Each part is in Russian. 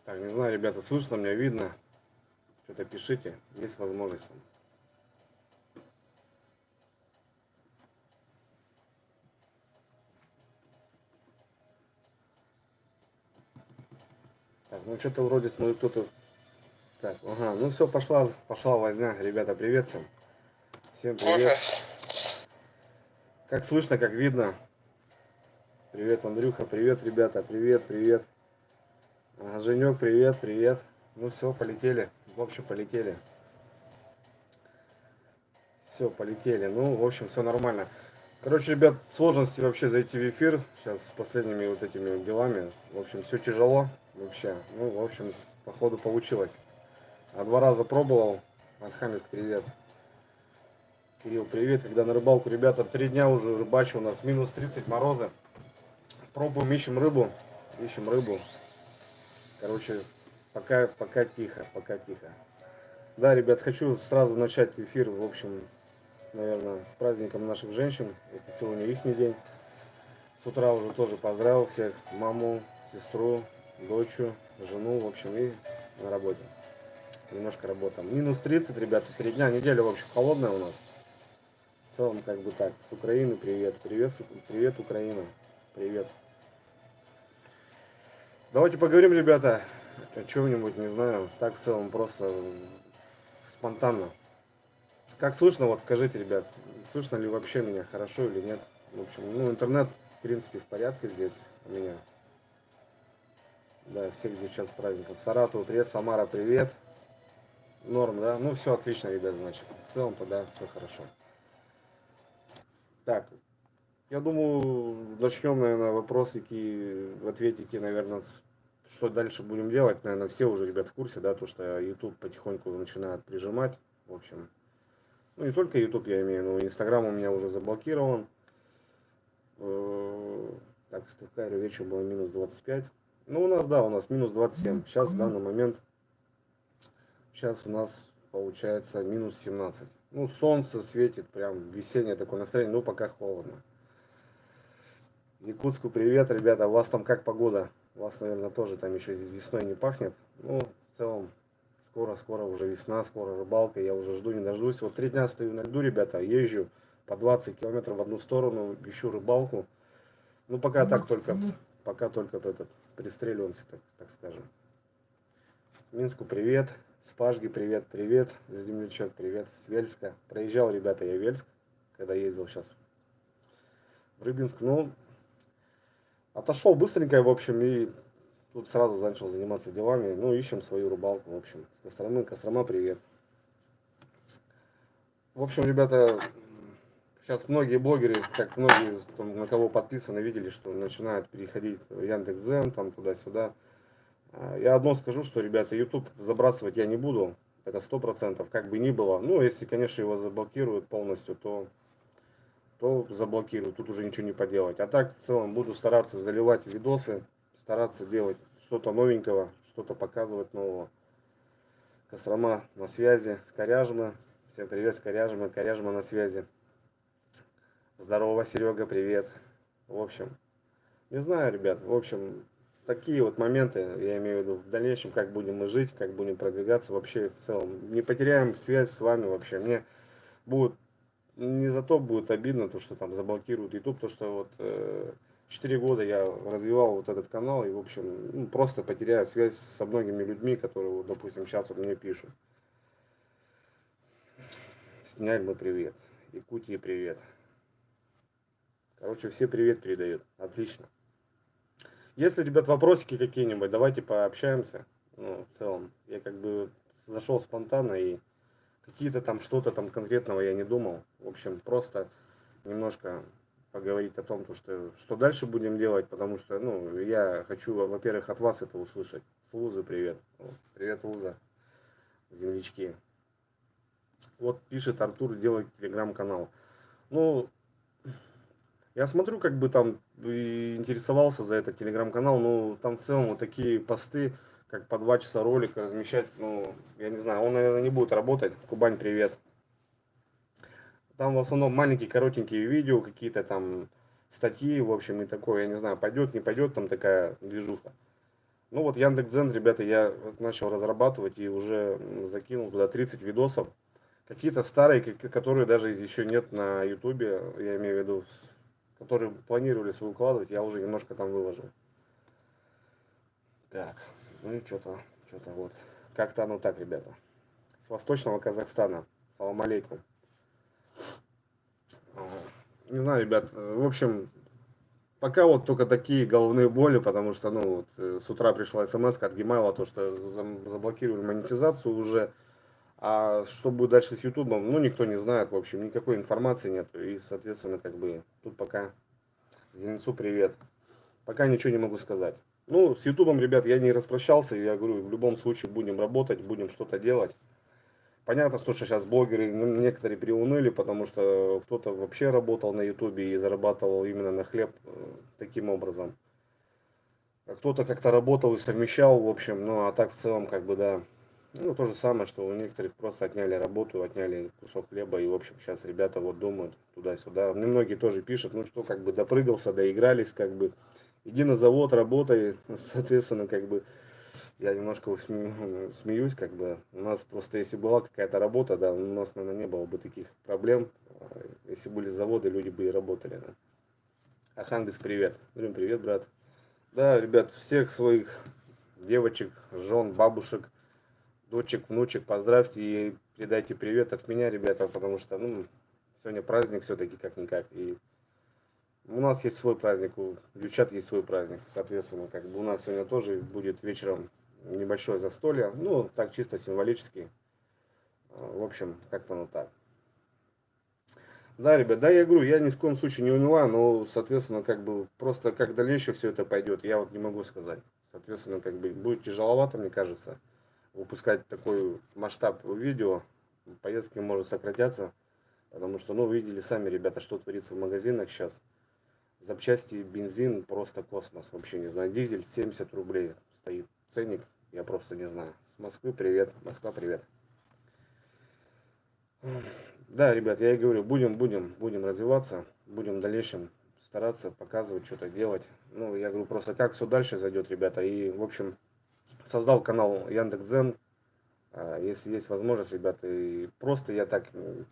Так, не знаю, ребята, слышно меня, видно? Что-то пишите, есть возможность. Так, ну что-то вроде смотрю, кто-то... Так, ага, ну все, пошла возня. Ребята, привет всем. Всем привет. Ага. Как слышно, как видно. Привет, Андрюха, привет, ребята, привет. Ага, Женек, привет. Ну все, полетели. В общем, полетели. Все, полетели. Ну, в общем, все нормально. Короче, ребят, сложности вообще зайти в эфир. Сейчас с последними вот этими делами. В общем, все тяжело вообще. Ну, в общем, походу получилось. А 2 раза пробовал. Архангельск, привет. Кирилл, привет. Когда на рыбалку, ребята, 3 дня уже рыбачу. У нас минус 30 морозы. Пробуем, ищем рыбу. Ищем рыбу. Короче, пока тихо, пока тихо. Да, ребят, хочу сразу начать эфир, в общем, наверное, с праздником наших женщин. Это сегодня их день. С утра уже тоже поздравил всех. Маму, сестру, дочь, жену, в общем, и на работе. Немножко работаем. Минус 30, ребята, 3 дня. Неделя, в общем, холодная у нас. В целом, как бы так. С Украины привет. Привет, Украина. Привет. Давайте поговорим, ребята, о чем-нибудь, не знаю. Так, в целом, просто спонтанно. Как слышно, вот скажите, ребят, слышно ли вообще меня хорошо или нет? В общем, ну, интернет, в принципе, в порядке здесь у меня. Да, всех здесь сейчас с праздником. Саратову, привет, Самара, привет. Норм, да? Ну, все отлично, ребят, значит. В целом-то, да, все хорошо. Так, я думаю, начнем, наверное, вопросики, ответики, наверное, что дальше будем делать. Наверное, все уже, ребят, в курсе, да, то, что YouTube потихоньку начинает прижимать. В общем, ну, не только YouTube я имею, но Инстаграм у меня уже заблокирован. Так, в Сыктывкаре вечером было минус 25. Ну, у нас, да, у нас минус 27. Сейчас, в данный момент, сейчас у нас получается минус 17. Ну, солнце светит, прям весеннее такое настроение, но пока холодно. Якутску привет, ребята. У вас там как погода? У вас, наверное, тоже там еще весной не пахнет. Ну, в целом, скоро уже весна, скоро рыбалка. Я уже жду, не дождусь. Вот 3 дня стою на льду, ребята. Езжу по 20 километров в одну сторону, ищу рыбалку. Ну, пока только этот, пристреливаемся, так скажем. Минску привет. Спашги привет. Землячок привет. С Вельска. Проезжал, ребята, я в Вельск, когда ездил сейчас в Рыбинск. Ну, отошел быстренько, в общем, и тут сразу начал заниматься делами. Ну, ищем свою рыбалку, в общем. С Кострома, привет. В общем, ребята, сейчас многие блогеры, как многие, там, на кого подписаны, видели, что начинают переходить в Яндекс.Зен, там туда-сюда. Я одно скажу, что, ребята, YouTube забрасывать я не буду. Это 100%, как бы ни было. Ну, если, конечно, его заблокируют полностью, то заблокируют. Тут уже ничего не поделать. А так, в целом, буду стараться заливать видосы, стараться делать что-то новенького, что-то показывать нового. Кострома на связи, Коряжма. Всем привет с Коряжма. Коряжма на связи. Здорово, Серега, привет. В общем, не знаю, ребят, в общем, такие вот моменты, я имею в виду, в дальнейшем, как будем мы жить, как будем продвигаться, вообще в целом. Не потеряем связь с вами вообще. Мне будет, не за то будет обидно, то, что там заблокируют YouTube, то, что вот 4 года я развивал вот этот канал, и, в общем, ну, просто потеряю связь со многими людьми, которые, вот, допустим, сейчас вот мне пишут. Сняльма, привет. Якутии, привет. Короче, все привет передают. Отлично. Если, ребят, вопросики какие-нибудь, давайте пообщаемся. Ну, в целом, я как бы зашел спонтанно и какие-то там что-то там конкретного я не думал. В общем, просто немножко поговорить о том, что дальше будем делать, потому что, ну, я хочу, во-первых, от вас это услышать. С Лузы привет. Привет, Луза. Землячки. Вот пишет Артур, делает телеграм-канал. Ну, я смотрю, как бы там и интересовался за этот телеграм-канал, но там в целом вот такие посты, как по 2 часа ролика размещать, ну, я не знаю, он, наверное, не будет работать. Кубань, привет. Там в основном маленькие, коротенькие видео, какие-то там статьи, в общем, и такое, я не знаю, пойдет, не пойдет, там такая движуха. Ну вот Яндекс.Дзен, ребята, я вот начал разрабатывать и уже закинул туда 30 видосов. Какие-то старые, которые даже еще нет на Ютубе, я имею в виду, которые планировались выкладывать, я уже немножко там выложил. Так, ну и что-то вот. Как-то оно так, ребята. С Восточного Казахстана. Салам алейкум. Не знаю, ребят, в общем, пока вот только такие головные боли, потому что, ну, вот, с утра пришла смс от Gmail, то, что заблокировали монетизацию уже. А что будет дальше с Ютубом, ну, никто не знает, в общем, никакой информации нет. И, соответственно, как бы, тут пока Зеленцу привет. Пока ничего не могу сказать. Ну, с Ютубом, ребят, я не распрощался, я говорю, в любом случае будем работать, будем что-то делать. Понятно, что сейчас блогеры некоторые приуныли, потому что кто-то вообще работал на Ютубе и зарабатывал именно на хлеб таким образом. А кто-то как-то работал и совмещал, в общем, ну а так в целом, как бы, да. Ну, то же самое, что у некоторых просто отняли работу, отняли кусок хлеба, и, в общем, сейчас ребята вот думают туда-сюда. Мне многие тоже пишут, ну что, как бы допрыгался, доигрались, как бы, иди на завод, работай, соответственно, как бы, я немножко смеюсь, как бы, у нас просто, если была какая-то работа, да, у нас, наверное, не было бы таких проблем, если были заводы, люди бы и работали, да. Архангельск, привет. Блин, привет, брат. Да, ребят, всех своих девочек, жен, бабушек, дочек, внучек поздравьте и передайте привет от меня, ребята, потому что, ну, сегодня праздник все-таки как-никак. И у нас есть свой праздник, у девчат есть свой праздник. Соответственно, как бы у нас сегодня тоже будет вечером небольшое застолье. Ну, так чисто символически. В общем, как-то ну так. Да, ребят, да, я говорю, я ни в коем случае не унываю, но, соответственно, как бы просто как дальнейшее все это пойдет, я вот не могу сказать. Соответственно, как бы будет тяжеловато, мне кажется, выпускать такой масштаб видео. Поездки может сократятся, потому что, ну, видели сами, ребята, что творится в магазинах сейчас. Запчасти, бензин, просто космос, вообще не знаю. Дизель 70 рублей стоит ценник, я просто не знаю. С Москвы привет, Москва привет. Да, ребят, я и говорю, будем развиваться, будем в дальнейшем стараться показывать, что-то делать. Ну, я говорю, просто как все дальше зайдет, ребята. И, в общем, создал канал Яндекс.Дзен. Если есть возможность, ребята, и просто я так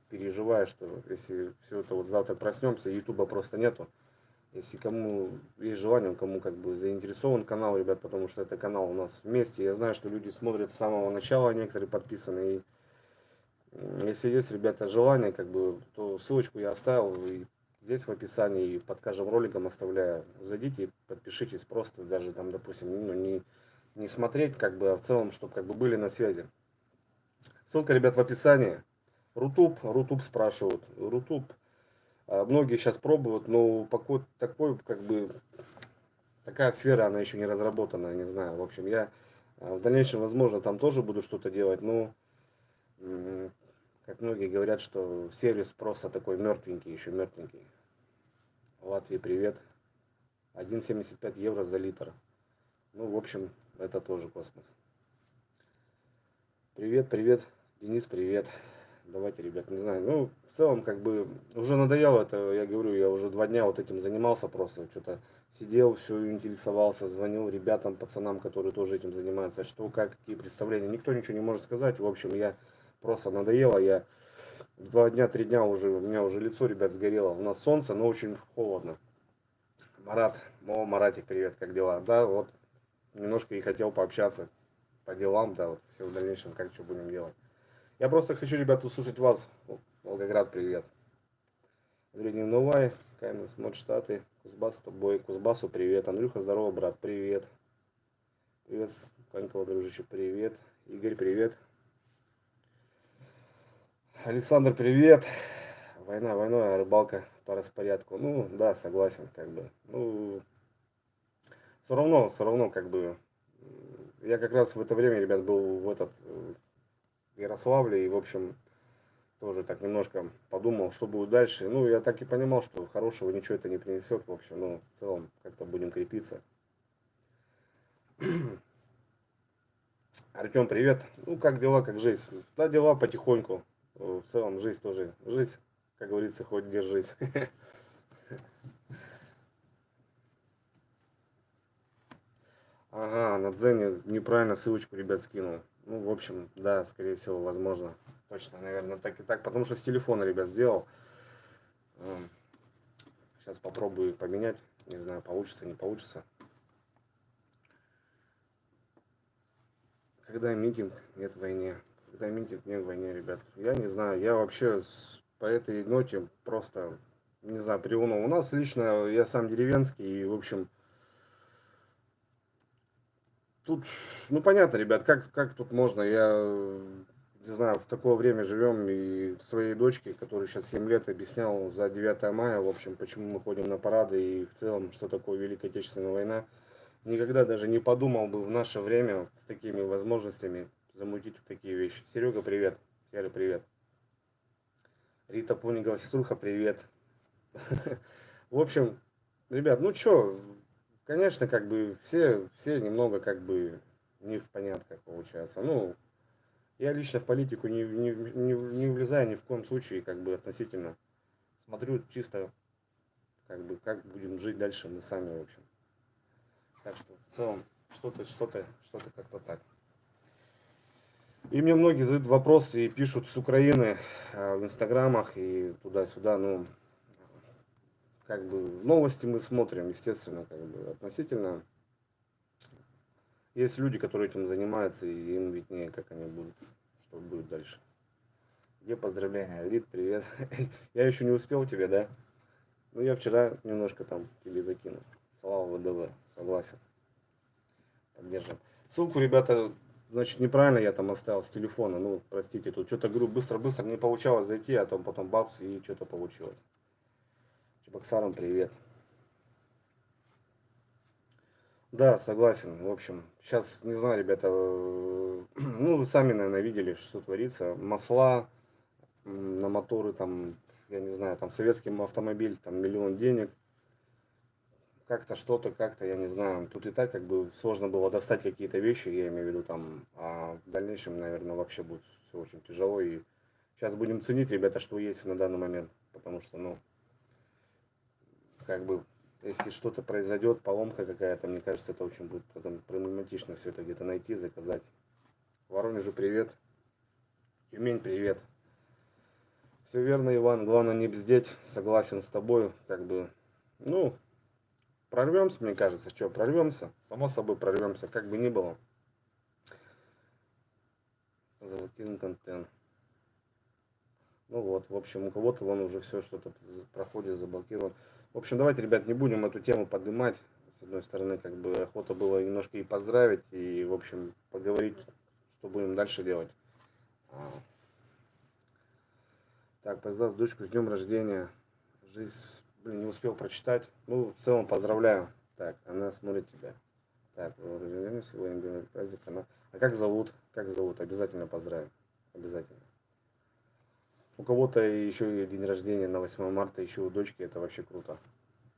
переживаю, что если все это вот завтра проснемся, Ютуба просто нету. Если кому есть желание, кому как бы заинтересован канал, ребят, потому что это канал у нас вместе. Я знаю, что люди смотрят с самого начала, некоторые подписаны. И если есть, ребята, желание, как бы, то ссылочку я оставил и здесь в описании, и под каждым роликом оставляю. Зайдите и подпишитесь просто, даже там, допустим, ну, не смотреть, как бы, а в целом, чтобы как бы были на связи. Ссылка, ребят, в описании. Рутуб спрашивают. Рутуб. Многие сейчас пробуют, но пока такой, как бы, такая сфера, она еще не разработана, не знаю. В общем, я в дальнейшем, возможно, там тоже буду что-то делать, но как многие говорят, что сервис просто такой мертвенький, еще мертвенький. Латвии привет. 1,75 евро за литр. Ну, в общем, это тоже космос. Привет, привет. Денис, привет. Давайте, ребят, не знаю. Ну, в целом, как бы, уже надоело это, я говорю, я уже 2 дня вот этим занимался просто. Что-то сидел, все интересовался, звонил ребятам, пацанам, которые тоже этим занимаются. Что, как, какие представления. Никто ничего не может сказать. В общем, я просто надоело. Я 2 дня, 3 дня уже, у меня уже лицо, ребят, сгорело. У нас солнце, но очень холодно. Марат, Маратик, привет, как дела? Да, вот, немножко и хотел пообщаться по делам, да, вот, все в дальнейшем, как что будем делать. Я просто хочу, ребят, услышать вас. Волгоград, привет. Андрей Невновай, Каменс, Мод Штаты, Кузбасс с тобой. Кузбассу, привет. Андрюха, здорово, брат, привет. Привет, Конькова, дружище, привет. Игорь, привет. Александр, привет. Война войной, а рыбалка по распорядку. Ну, да, согласен, как бы. Ну, все равно, как бы. Я как раз в это время, ребят, был в Ярославле, и, в общем, тоже так немножко подумал, что будет дальше. Ну, я так и понимал, что хорошего ничего это не принесет, в общем, ну, в целом, как-то будем крепиться. Артем, привет. Ну, как дела, как жизнь? Да, дела потихоньку. В целом, жизнь тоже. Жизнь, как говорится, хоть держись. Ага, на Дзене неправильно ссылочку, ребят, скинул. Ну, в общем, да, скорее всего, возможно. Точно, наверное, так и так. Потому что с телефона, ребят, сделал. Сейчас попробую их поменять. Не знаю, получится, не получится. Когда митинг, нет войны. Когда митинг, нет войны, ребят. Я не знаю, я вообще по этой ноте просто, не знаю, приунул. У нас лично, я сам деревенский, и, в общем, тут, ну, понятно, ребят, как тут можно, я, не знаю, в такое время живем, и своей дочке, которой сейчас 7 лет, объяснял за 9 мая, в общем, почему мы ходим на парады, и в целом, что такое Великая Отечественная война. Никогда даже не подумал бы в наше время с такими возможностями замутить в такие вещи. Серега, привет. Серега, привет. Рита Пунигова, сеструха, привет. В общем, ребят, ну чё, конечно, как бы все немного как бы не в понятках получается. Ну, я лично в политику не влезаю ни в коем случае, как бы относительно. Смотрю чисто, как бы, как будем жить дальше мы сами, в общем. Так что, в целом, что-то как-то так. И мне многие задают вопросы и пишут с Украины в инстаграмах и туда-сюда. Ну, как бы новости мы смотрим, естественно, как бы относительно. Есть люди, которые этим занимаются, и им виднее, как они будут, что будет дальше. Где поздравления? Рит, привет. Я еще не успел тебе, да? Ну, я вчера немножко там тебе закинул. Слава ВДВ, согласен. Поддержим. Ссылку, ребята, значит, неправильно я там оставил с телефона. Ну, простите, тут что-то, говорю, быстро-быстро не получалось зайти, а потом бабс, и что-то получилось. Чебоксарам привет. Да, согласен. В общем, сейчас, не знаю, ребята, ну, вы сами, наверное, видели, что творится. Масла на моторы, там, я не знаю, там, советский автомобиль, там, миллион денег. Как-то что-то, как-то, я не знаю. Тут и так, как бы, сложно было достать какие-то вещи, я имею в виду, там, а в дальнейшем, наверное, вообще будет все очень тяжело. И сейчас будем ценить, ребята, что есть на данный момент. Потому что, ну, как бы, если что-то произойдет, поломка какая-то, мне кажется, это очень будет потом проблематично все это где-то найти, заказать. Воронежу привет. Тюмень привет. Все верно, Иван, главное не бздеть, согласен с тобой, как бы, ну, прорвемся, мне кажется, что, прорвемся, само собой прорвемся, как бы ни было. Заблокирован контент. Ну вот, в общем, у кого-то вон уже все что-то проходит, заблокирован. В общем, давайте, ребят, не будем эту тему поднимать. С одной стороны, как бы охота было немножко и поздравить, и, в общем, поговорить, что будем дальше делать. Так, поздравь дочку с днем рождения. Жизнь, блин, не успел прочитать. Ну, в целом поздравляю. Так, она смотрит тебя. Так, сегодня говорит праздник. Она... А как зовут? Как зовут? Обязательно поздравим. Обязательно. У кого-то еще и день рождения на 8 марта, еще у дочки, это вообще круто.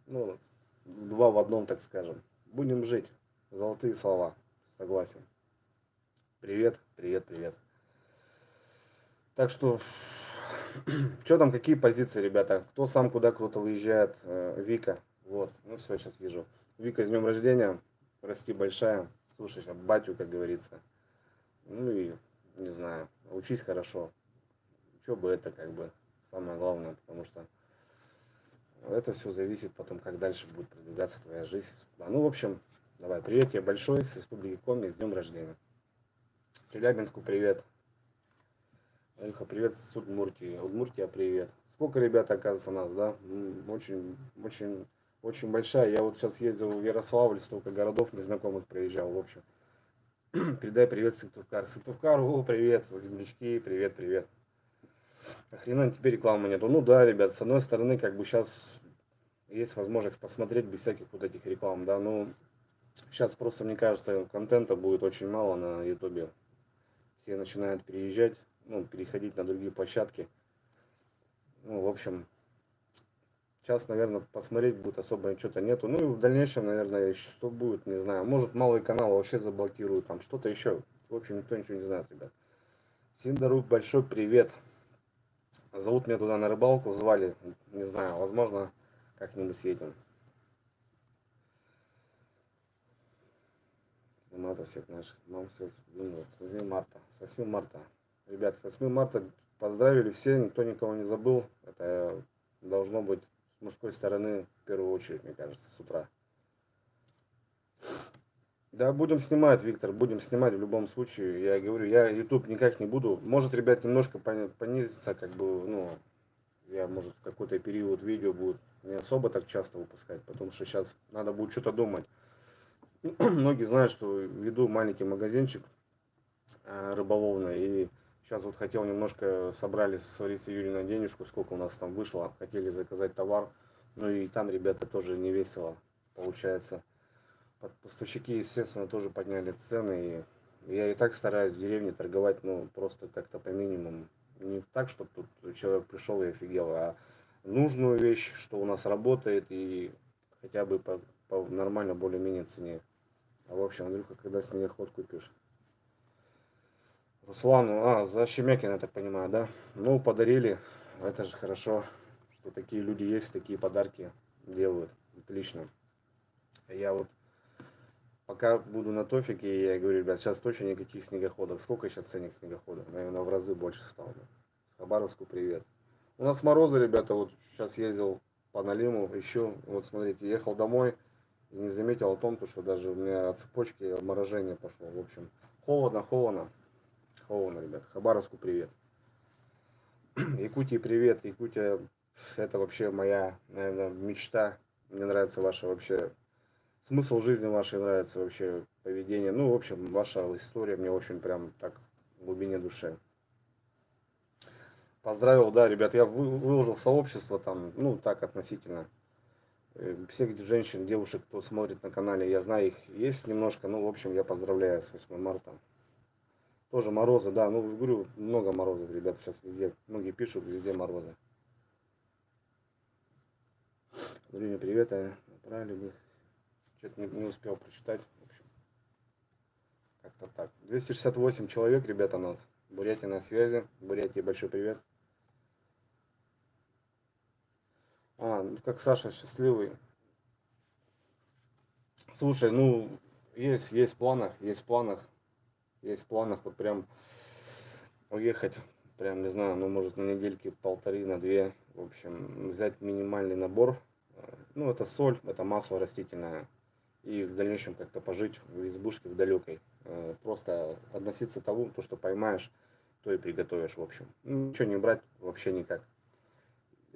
Ну, два в одном, так скажем. Будем жить. Золотые слова. Согласен. Привет, привет, привет. Так что, что там, какие позиции, ребята? Кто сам куда кто-то выезжает? Вика. Вот, ну все, сейчас вижу. Вика, с днем рождения. Расти большая. Слушай, батю, как говорится. Ну и, не знаю, учись хорошо. Учеба это как бы самое главное, потому что это все зависит потом, как дальше будет продвигаться твоя жизнь. Ну, в общем, давай, привет тебе большой с Республики Коми, с днем рождения. Челябинску привет. Альха, привет с Удмуртии. Удмуртия, привет. Сколько ребят, оказывается, нас, да? Очень большая. Я вот сейчас ездил в Ярославль, столько городов незнакомых проезжал, в общем. Передай привет Сыктывкар. Сыктывкару, привет, землячки, привет, привет. Охрена теперь рекламы нету. Ну да, ребят, с одной стороны, как бы сейчас есть возможность посмотреть без всяких вот этих реклам, да, но сейчас просто, мне кажется, контента будет очень мало на ютубе. Все начинают переезжать, ну, переходить на другие площадки. Ну, в общем, сейчас, наверное, посмотреть будет особо что-то нету. Ну и в дальнейшем, наверное, что будет, не знаю. Может, малый канал вообще заблокируют, там что-то еще. В общем, никто ничего не знает, ребят. Синдарук, большой привет. Зовут меня туда на рыбалку, звали. Не знаю, возможно, как-нибудь съедем. марта всех наших мам, с 8 марта. С 8 марта. Ребят, с 8 марта поздравили все, никто никого не забыл. Это должно быть с мужской стороны в первую очередь, мне кажется, с утра. Да, будем снимать, Виктор, будем снимать в любом случае. Я говорю, я YouTube никак не буду. Может, ребят, немножко понизится, как бы, ну, я, может, какой-то период видео будет не особо так часто выпускать, потому что сейчас надо будет что-то думать. Многие знают, что веду маленький магазинчик рыболовный, и сейчас вот хотел немножко, собрали с Ларисой Юрьевной денежку, сколько у нас там вышло, хотели заказать товар, ну и там, ребята, тоже не весело получается. Поставщики, естественно, тоже подняли цены, и я и так стараюсь в деревне торговать, ну, просто как-то по минимуму. Не так, чтобы тут человек пришел и офигел, а нужную вещь, что у нас работает, и хотя бы по нормально, более-менее цене. А в общем, Андрюха, когда снегоход купишь? Руслану, за Щемякина, я так понимаю, да? Ну, подарили, это же хорошо, что такие люди есть, такие подарки делают, отлично. Я вот пока буду на тофике, я говорю, ребят, сейчас точно никаких снегоходов. Сколько сейчас ценник снегохода? Наверное, в разы больше стало. С Хабаровску привет. У нас морозы, ребята, вот сейчас ездил по Налиму, еще, вот смотрите, ехал домой и не заметил о том, что даже у меня от цепочки морожение пошло. В общем, холодно, холодно. Холодно, ребят. Хабаровску привет. Якутии привет. Якутия, это вообще моя, наверное, мечта. Мне нравится ваша вообще смысл жизни вашей, нравится вообще поведение. Ну, в общем, ваша история мне очень прям так в глубине души. Поздравил, да, ребят, я выложил в сообщество там, ну, так относительно. Всех женщин, девушек, кто смотрит на канале, я знаю, их есть немножко. Ну, в общем, я поздравляю с 8 марта. Тоже морозы, да, ну, говорю, много морозов, ребят, сейчас везде. Многие пишут, везде морозы. Дрюня, привет, отправили. Что-то не успел прочитать. В общем, как-то так. 268 человек, ребята, нас. Бурятия на связи. Бурятии большой привет. Ну как Саша счастливый. Слушай, ну, есть в планах, вот прям уехать, прям, не знаю, ну, может, на недельки полторы, на две, в общем, взять минимальный набор. Ну, это соль, это масло растительное, и в дальнейшем как-то пожить в избушке в далекой. Просто относиться к тому, то, что поймаешь, то и приготовишь, в общем. Ну, ничего не брать вообще никак.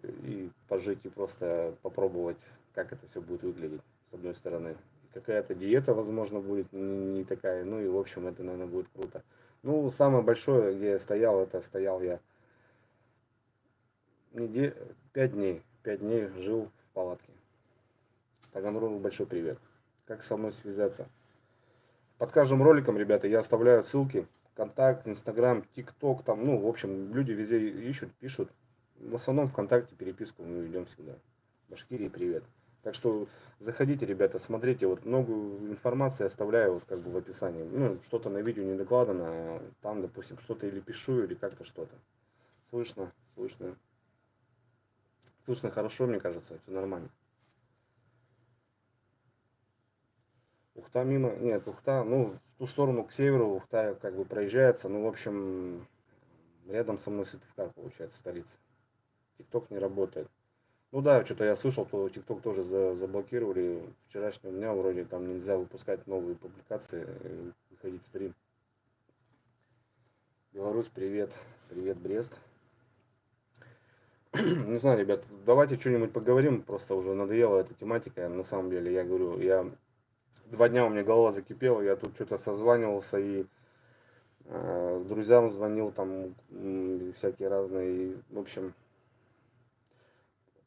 И пожить, и просто попробовать, как это все будет выглядеть, с одной стороны. Какая-то диета, возможно, будет не такая, ну и, в общем, это, наверное, будет круто. Ну, самое большое, где я стоял, это стоял я 5 дней. 5 дней жил в палатке. Таганрогу большой привет. Как со мной связаться? Под каждым роликом, ребята, я оставляю ссылки. Контакт, Инстаграм, ТикТок, там, ну, в общем, люди везде ищут, пишут. В основном ВКонтакте переписку мы ведем всегда. Башкирии привет. Так что заходите, ребята, смотрите, вот много информации оставляю вот как бы в описании. Ну, что-то на видео не докладано, а там, допустим, что-то или пишу, или как-то что-то. Слышно, слышно. Слышно хорошо, мне кажется, все нормально. Ухта мимо, нет, Ухта, ну, в ту сторону, к северу, Ухта как бы проезжается, ну, в общем, рядом со мной Сыктывкар, получается, столица. ТикТок не работает. Ну да, что-то я слышал, то ТикТок тоже заблокировали. Вчерашнего дня вроде там нельзя выпускать новые публикации, выходить в стрим. Беларусь, привет. Привет, Брест. Не знаю, ребят, давайте что-нибудь поговорим, просто уже надоела эта тематика. На самом деле, я говорю, 2 дня у меня голова закипела, я тут что-то созванивался и друзьям звонил, там всякие разные, и, в общем,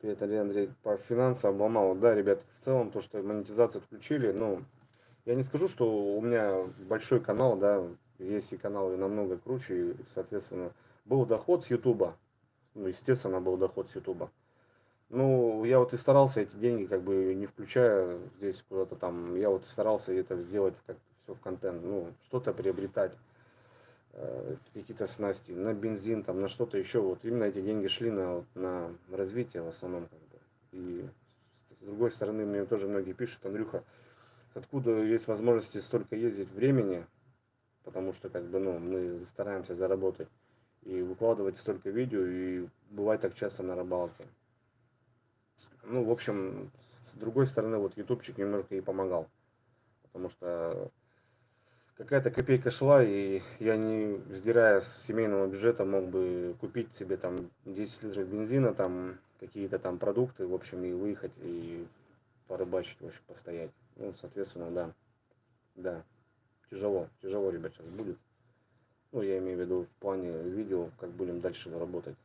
привет, Андрей, по финансам обломал. Да, ребят, в целом то, что монетизацию отключили, ну, я не скажу, что у меня большой канал, да, есть и каналы намного круче, и, соответственно, был доход с Ютуба, ну, естественно, был доход с Ютуба. Ну, я вот и старался эти деньги, как бы, не включая здесь куда-то там, я вот старался это сделать как все в контент, ну, что-то приобретать, какие-то снасти, на бензин, там, на что-то еще. Вот именно эти деньги шли на развитие в основном, как бы. И с другой стороны, мне тоже многие пишут, Андрюха, откуда есть возможности столько ездить времени, потому что как бы, ну, мы стараемся заработать и выкладывать столько видео, и бывает так часто на рыбалке. Ну, в общем, с другой стороны, вот ютубчик немножко и помогал, потому что какая-то копейка шла, и я, не сдирая с семейного бюджета, мог бы купить себе там 10 литров бензина, там какие-то там продукты, в общем, и выехать, и порыбачить, в общем, постоять. Ну, соответственно, да, да, тяжело, ребят, сейчас будет. Ну, я имею в виду в плане видео, как будем дальше работать.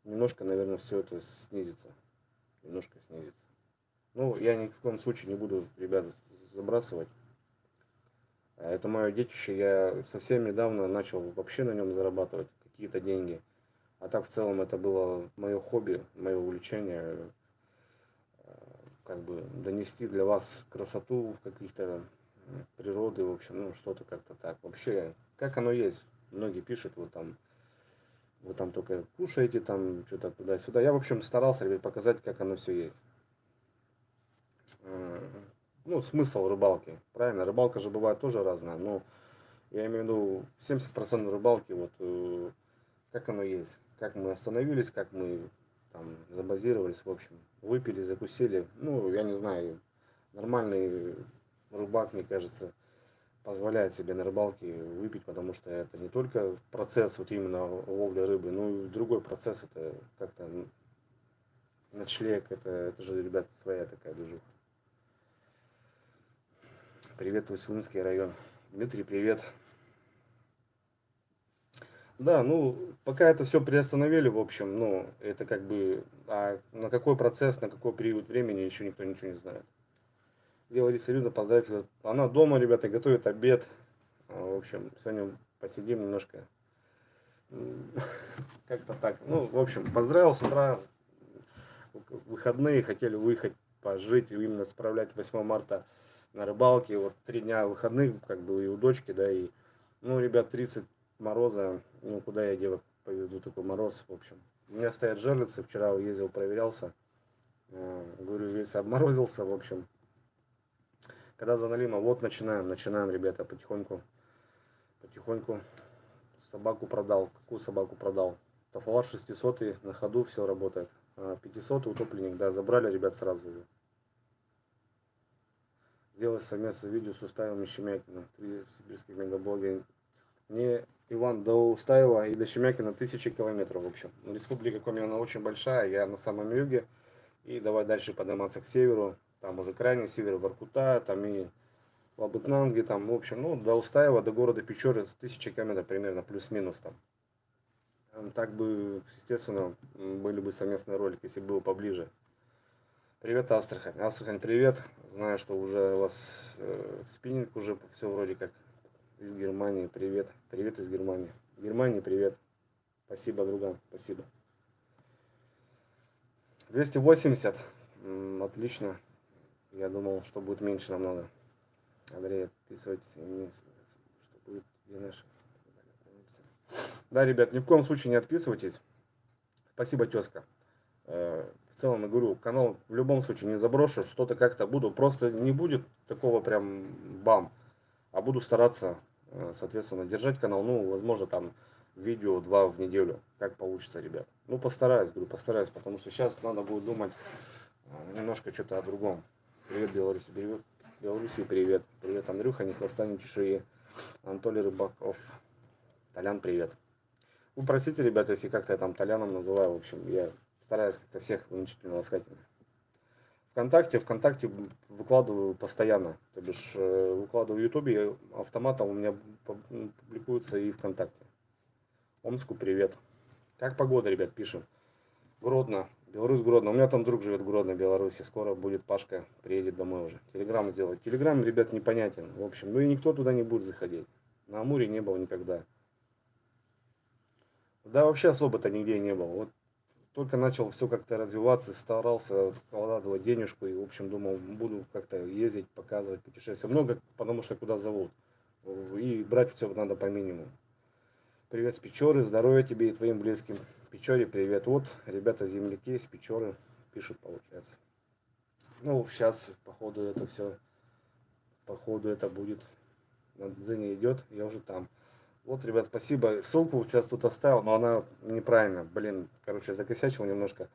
Немножко, наверное, все это снизится, немножко снизится. Ну, я ни в коем случае не буду, ребят, забрасывать. Это мое детище, я совсем недавно начал вообще на нем зарабатывать какие-то деньги. А так в целом это было мое хобби, мое увлечение, как бы донести для вас красоту каких-то природы, в общем, ну что-то как-то так. Вообще, как оно есть. Многие пишут, вы там только кушаете, там что-то туда-сюда. Я, в общем, старался, ребят, показать, как оно все есть. Ну, смысл рыбалки, правильно? Рыбалка же бывает тоже разная, но я имею в виду 70% рыбалки, вот как оно есть. Как мы остановились, как мы там забазировались, в общем, выпили, закусили. Ну, я не знаю, нормальный рыбак, мне кажется, позволяет себе на рыбалке выпить, потому что это не только процесс вот именно ловли рыбы, но и другой процесс, это как-то ночлег, это же, ребят, своя такая движуха. Привет, Усть-Лунский район. Дмитрий, привет. Да, ну, пока это все приостановили, в общем, ну, это как бы, а на какой процесс, на какой период времени еще никто ничего не знает. Я Лариса Юрьевна, поздравить, она дома, ребята, готовит обед. В общем, сегодня посидим немножко, как-то так. Ну, в общем, поздравил с утра, выходные, хотели выехать пожить, именно справлять 8 марта на рыбалке, вот 3 дня выходных, как бы и у дочки, да, и, ну, ребят, 30 мороза, ну, куда я девок повезу, такой мороз, в общем. У меня стоят жерлицы, вчера ездил, проверялся, говорю, весь обморозился, в общем. Когда заналимо, вот начинаем, ребята, потихоньку. Собаку продал, какую собаку продал? Тафалар 600 на ходу, все работает. 500 утопленник, да, забрали, ребят, сразу же. Сделай совместное видео с Устаевым и Щемякиным. 3 сибирских мегаблогера. Мне, Иван, до Устаева и до Щемякина 1000 километров, в общем. Республика Коми, она очень большая, я на самом юге. И давай дальше подниматься к северу. Там уже крайний север, Воркута, там и Лабытнанги, там, в общем, ну, до Устаева, до города Печоры 1000 километров примерно, плюс-минус там. Так бы, естественно, были бы совместные ролики, если бы было поближе. Привет, Астрахань. Астрахань, привет. Знаю, что уже у вас спиннинг уже все вроде как из Германии. Привет. Привет из Германии. Германии, привет. Спасибо, друган. Спасибо. 280. Отлично. Я думал, что будет меньше намного. Андрей, отписывайтесь. Что будет ДНШ. Да, ребят, ни в коем случае не отписывайтесь. Спасибо, тезка. В целом, я говорю, канал в любом случае не заброшу, что-то как-то буду. Просто не будет такого прям бам. А буду стараться, соответственно, держать канал. Ну, возможно, там видео 2 в неделю. Как получится, ребят. Ну, постараюсь, говорю, постараюсь. Потому что сейчас надо будет думать немножко что-то о другом. Привет, Беларусь. Привет, Беларуси, привет. Привет, Андрюха, не хвоста, не чешуи. Анатолий Рыбаков. Толян, привет. Вы простите, ребята, если как-то я там Толяном называю. В общем, я стараюсь как-то всех уменьшительно ласкательно. ВКонтакте выкладываю постоянно. То бишь выкладываю в Ютубе, автоматом у меня публикуется и ВКонтакте. Омску привет. Как погода, ребят, пишем. Гродно. Беларусь, Гродно. У меня там друг живет в Гродно, Беларуси. Скоро будет Пашка, приедет домой уже. Телеграм сделать. Телеграм, ребят, непонятен. В общем, ну и никто туда не будет заходить. На Амуре не был никогда. Да вообще особо-то нигде не был. Вот только начал все как-то развиваться, старался вкладывать денежку и, в общем, думал, буду как-то ездить, показывать путешествия. Много, потому что куда зовут. И брать все надо по минимуму. Привет с Печоры, здоровья тебе и твоим близким. Печоре привет. Вот, ребята, земляки из Печоры пишут, получается. Ну, сейчас, походу, это все Походу это будет. На Дзене идет, я уже там. Вот, ребят, спасибо. Ссылку сейчас тут оставил, но она неправильно. Блин, короче, закосячил немножко.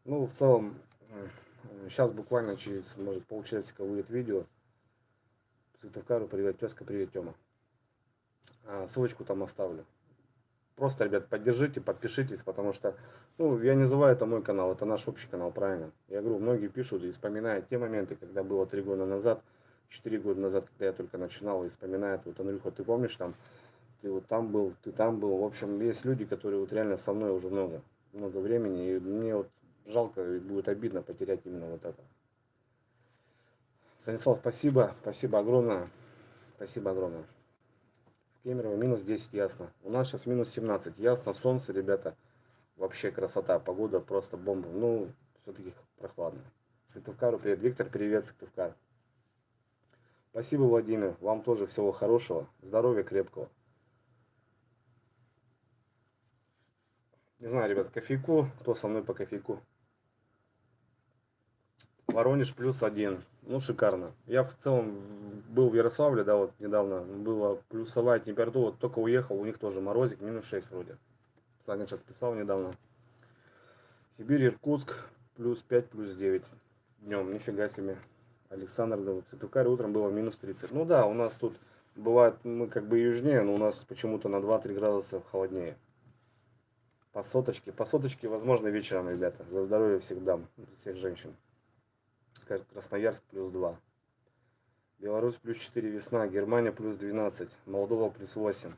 Ну, в целом, сейчас буквально через, может, полчасика выйдет видео. Сыктывкару, привет, тезка, привет, Тёма. Ссылочку там оставлю. Просто, ребят, поддержите, подпишитесь, потому что, ну, я не называю это мой канал, это наш общий канал, правильно? Я говорю, многие пишут и вспоминают те моменты, когда было 3 года назад, 4 года назад, когда я только начинал, и вспоминают, вот, Андрюха, ты помнишь там, ты вот там был, ты там был. В общем, есть люди, которые вот реально со мной уже много времени, и мне вот жалко и будет обидно потерять именно вот это. Станислав, спасибо, спасибо огромное, спасибо огромное. В Кемерово минус 10, ясно. У нас сейчас минус 17, ясно, солнце, ребята, вообще красота, погода просто бомба. Ну, все-таки прохладно. Сыктывкару привет, Виктор, привет, Сыктывкар. Спасибо, Владимир, вам тоже всего хорошего, здоровья крепкого. Не знаю, ребят, кофейку, кто со мной по кофейку? Воронеж +1. Ну, шикарно. Я в целом был в Ярославле, да, вот недавно была плюсовая температура, вот только уехал, у них тоже морозик, -6 вроде. Саня сейчас писал недавно. Сибирь, Иркутск, +5, +9 днем, нифига себе. Александр говорит, в Сыктывкаре утром было -30. Ну да, у нас тут бывает, мы как бы южнее, но у нас почему-то на 2-3 градуса холоднее. По соточке, возможно, вечером, ребята. За здоровье всех дам, всех женщин. Красноярск +2. Беларусь +4 весна, Германия +12, Молдова +8.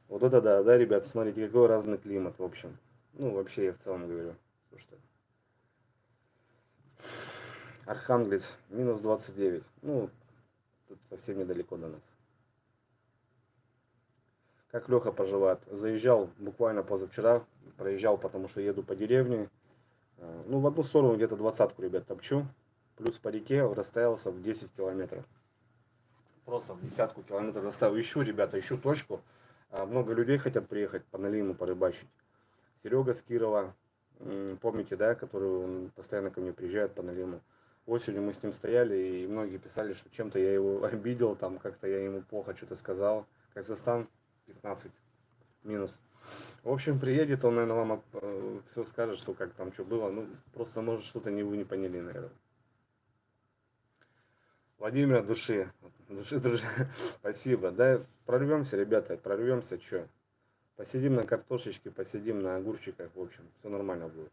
Вот это да, да, ребят, смотрите, какой разный климат, в общем. Ну, вообще, я в целом говорю. Слушайте. Архангельск -29. Ну, тут совсем недалеко до нас. Как Леха поживает? Заезжал буквально позавчера, проезжал, потому что еду по деревне. Ну, в одну сторону где-то 20-ку, ребят, топчу. Плюс по реке расстоялся в 10 километров. Просто в десятку километров расставил. Ищу, ребята, ищу точку. Много людей хотят приехать по Налиму порыбачить. Серега с Кирова, помните, да, который он постоянно ко мне приезжает по Налиму. Осенью мы с ним стояли, и многие писали, что чем-то я его обидел, там как-то я ему плохо что-то сказал. Казахстан 15 минус. В общем, приедет, он, наверное, вам все скажет, что как там что было. Ну, просто, может, что-то вы не поняли, наверное. Владимир от души. Души, дружи. Спасибо. Да, прорвемся, ребята, прорвемся, что. Посидим на картошечке, посидим на огурчиках, в общем, все нормально будет.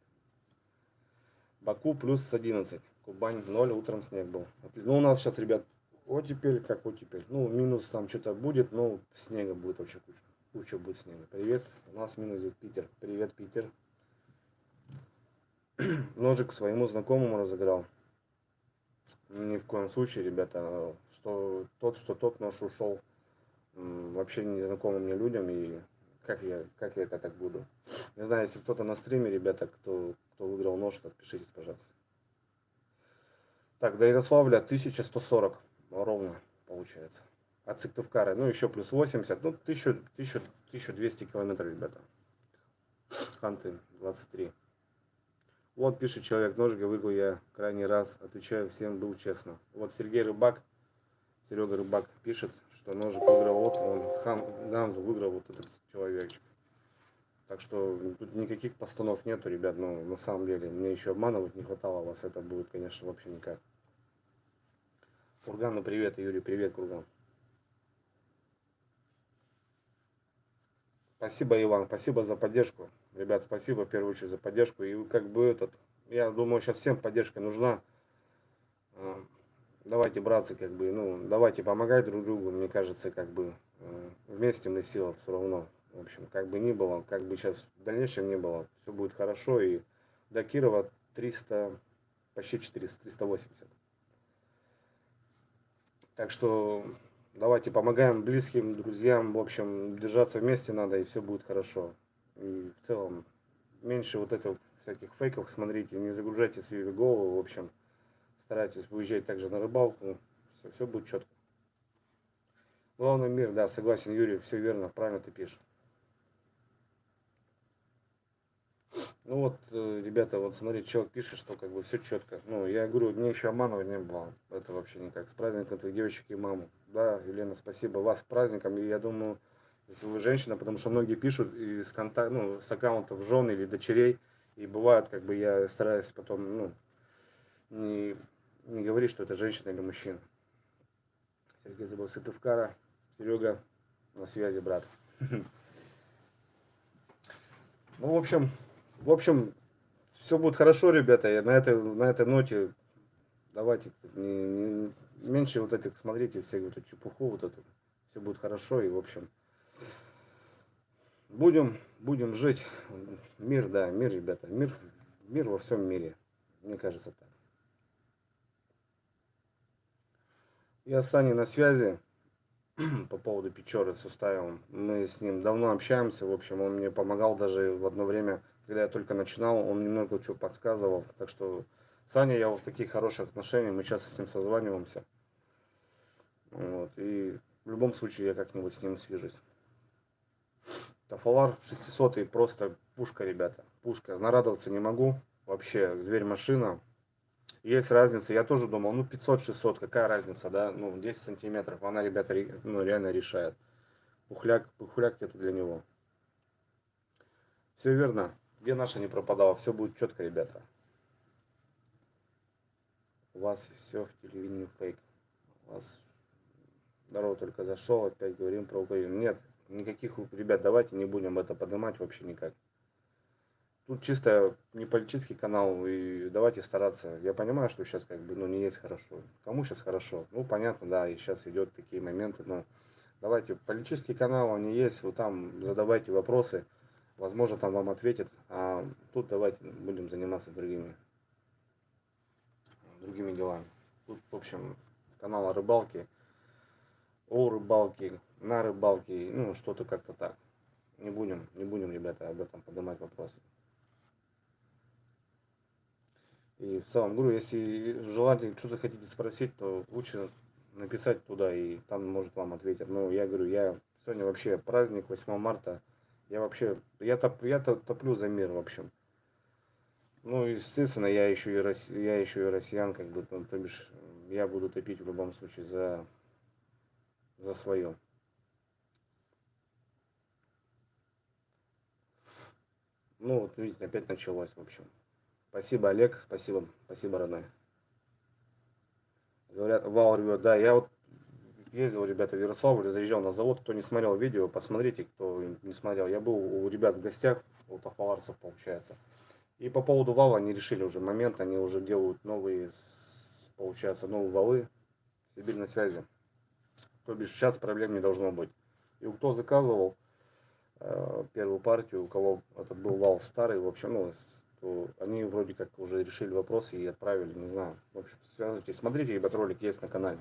Баку +11, Кубань 0, утром снег был. Ну, у нас сейчас, ребят, оттепель, как оттепель. Ну, минус там что-то будет, но снега будет вообще куча. Куча будет снега. Привет, у нас минус Питер. Привет, Питер. Ножик своему знакомому разыграл. Ни в коем случае, ребята, что тот нож ушел вообще незнакомым мне людям, и как я это так буду. Не знаю, если кто-то на стриме, ребята, кто выиграл нож, то отпишитесь, пожалуйста. Так, до Ярославля 1140 ровно получается. От Сыктывкара, ну еще +80, ну 1200 километров, ребята. Ханты 23. Вот пишет человек, ножик выиграл я крайний раз, отвечаю всем, был честно. Вот Сергей Рыбак, Серега Рыбак пишет, что ножик выиграл, вот он, Ганзу выиграл вот этот человечек. Так что тут никаких постанов нету, ребят, но на самом деле мне еще обманывать не хватало вас, это будет, конечно, вообще никак. Кургану привет, Юрий, привет, Курган. Спасибо, Иван, спасибо за поддержку. Ребят, спасибо в первую очередь за поддержку. И как бы я думаю, сейчас всем поддержка нужна. Давайте, братцы, как бы, ну, давайте помогать друг другу. Мне кажется, как бы, вместе мы сила все равно. В общем, как бы ни было, как бы сейчас в дальнейшем не было, все будет хорошо. И до Кирова 300, почти 400, 380. Так что давайте помогаем близким, друзьям. В общем, держаться вместе надо, и все будет хорошо. И в целом, меньше вот этих всяких фейков смотрите, не загружайте свою голову. В общем, старайтесь выезжать также на рыбалку. Все будет четко. Главный мир, да, согласен, Юрий, все верно, правильно ты пишешь. Ну вот, ребята, вот смотрите, человек пишет, что как бы все четко. Ну, я говорю, мне еще обманывать не было. Это вообще никак. С праздником твоих девочек и маму. Да, Елена, спасибо. Вас с праздником. И я думаю, если вы женщина, потому что многие пишут из контакт, ну, с аккаунтов жен или дочерей. И бывает, как бы я стараюсь потом, ну, не, не говорить, что это женщина или мужчина. Сергей забыл Сытывкара. Серега, на связи, брат. Ну, в общем, все будет хорошо, ребята. Я на этой ноте давайте меньше вот этих, смотрите, все вот эту чепуху, вот эту. Все будет хорошо и, в общем, будем жить. Мир, да, мир, ребята, мир во всем мире. Мне кажется так. Я с Саней на связи по поводу Печоры с Устаевым. Мы с ним давно общаемся, в общем, он мне помогал даже в одно время, когда я только начинал, он мне много чего подсказывал. Так что Саня, я в таких хороших отношениях, мы сейчас с ним созваниваемся. Вот, и в любом случае я как-нибудь с ним свяжусь. Тафалар 600 просто пушка, ребята. Пушка. Нарадоваться не могу. Вообще, зверь-машина. Есть разница. Я тоже думал, ну 500-600, какая разница, да? Ну 10 сантиметров. Она, ребята, ну, реально решает. Пухляк это для него. Все верно. Где наша не пропадала? Все будет четко, ребята. У вас все в телевидении фейк. У вас здорово только зашел, опять говорим про Украину. Нет, никаких, ребят, давайте не будем это поднимать вообще никак. Тут чисто не политический канал, и давайте стараться. Я понимаю, что сейчас как бы, ну, не есть хорошо. Кому сейчас хорошо? Ну, понятно, да, и сейчас идет такие моменты, но давайте, политический канал, они есть, вот там задавайте вопросы, возможно, там вам ответят, а тут давайте будем заниматься другими делами. Тут, в общем, канал о рыбалке, на рыбалке, ну, что-то как-то так. Не будем, ребята, об этом поднимать вопросы. И в целом, говорю, если желательно что-то хотите спросить, то лучше написать туда, и там, может, вам ответят. Но я говорю, я сегодня вообще праздник, 8 марта. Я вообще, я топлю за мир, в общем. Ну, естественно, я еще и россиян, как бы, то бишь, я буду топить в любом случае за свое. Ну, вот видите, опять началось, в общем. Спасибо, Олег, спасибо, родной. Говорят, вал рвет, да, я вот ездил, ребята, в Ярославль, заезжал на завод. Кто не смотрел видео, посмотрите, кто не смотрел. Я был у ребят в гостях, у тафаларцев, получается. И по поводу вала они решили уже момент, они уже делают новые, получается, новые валы. Сибирь на связи. То бишь сейчас проблем не должно быть. И у кто заказывал первую партию, у кого этот был вал старый, в общем, ну, то они вроде как уже решили вопрос и отправили, не знаю. В общем, связывайтесь, смотрите, ребят, ролик есть на канале.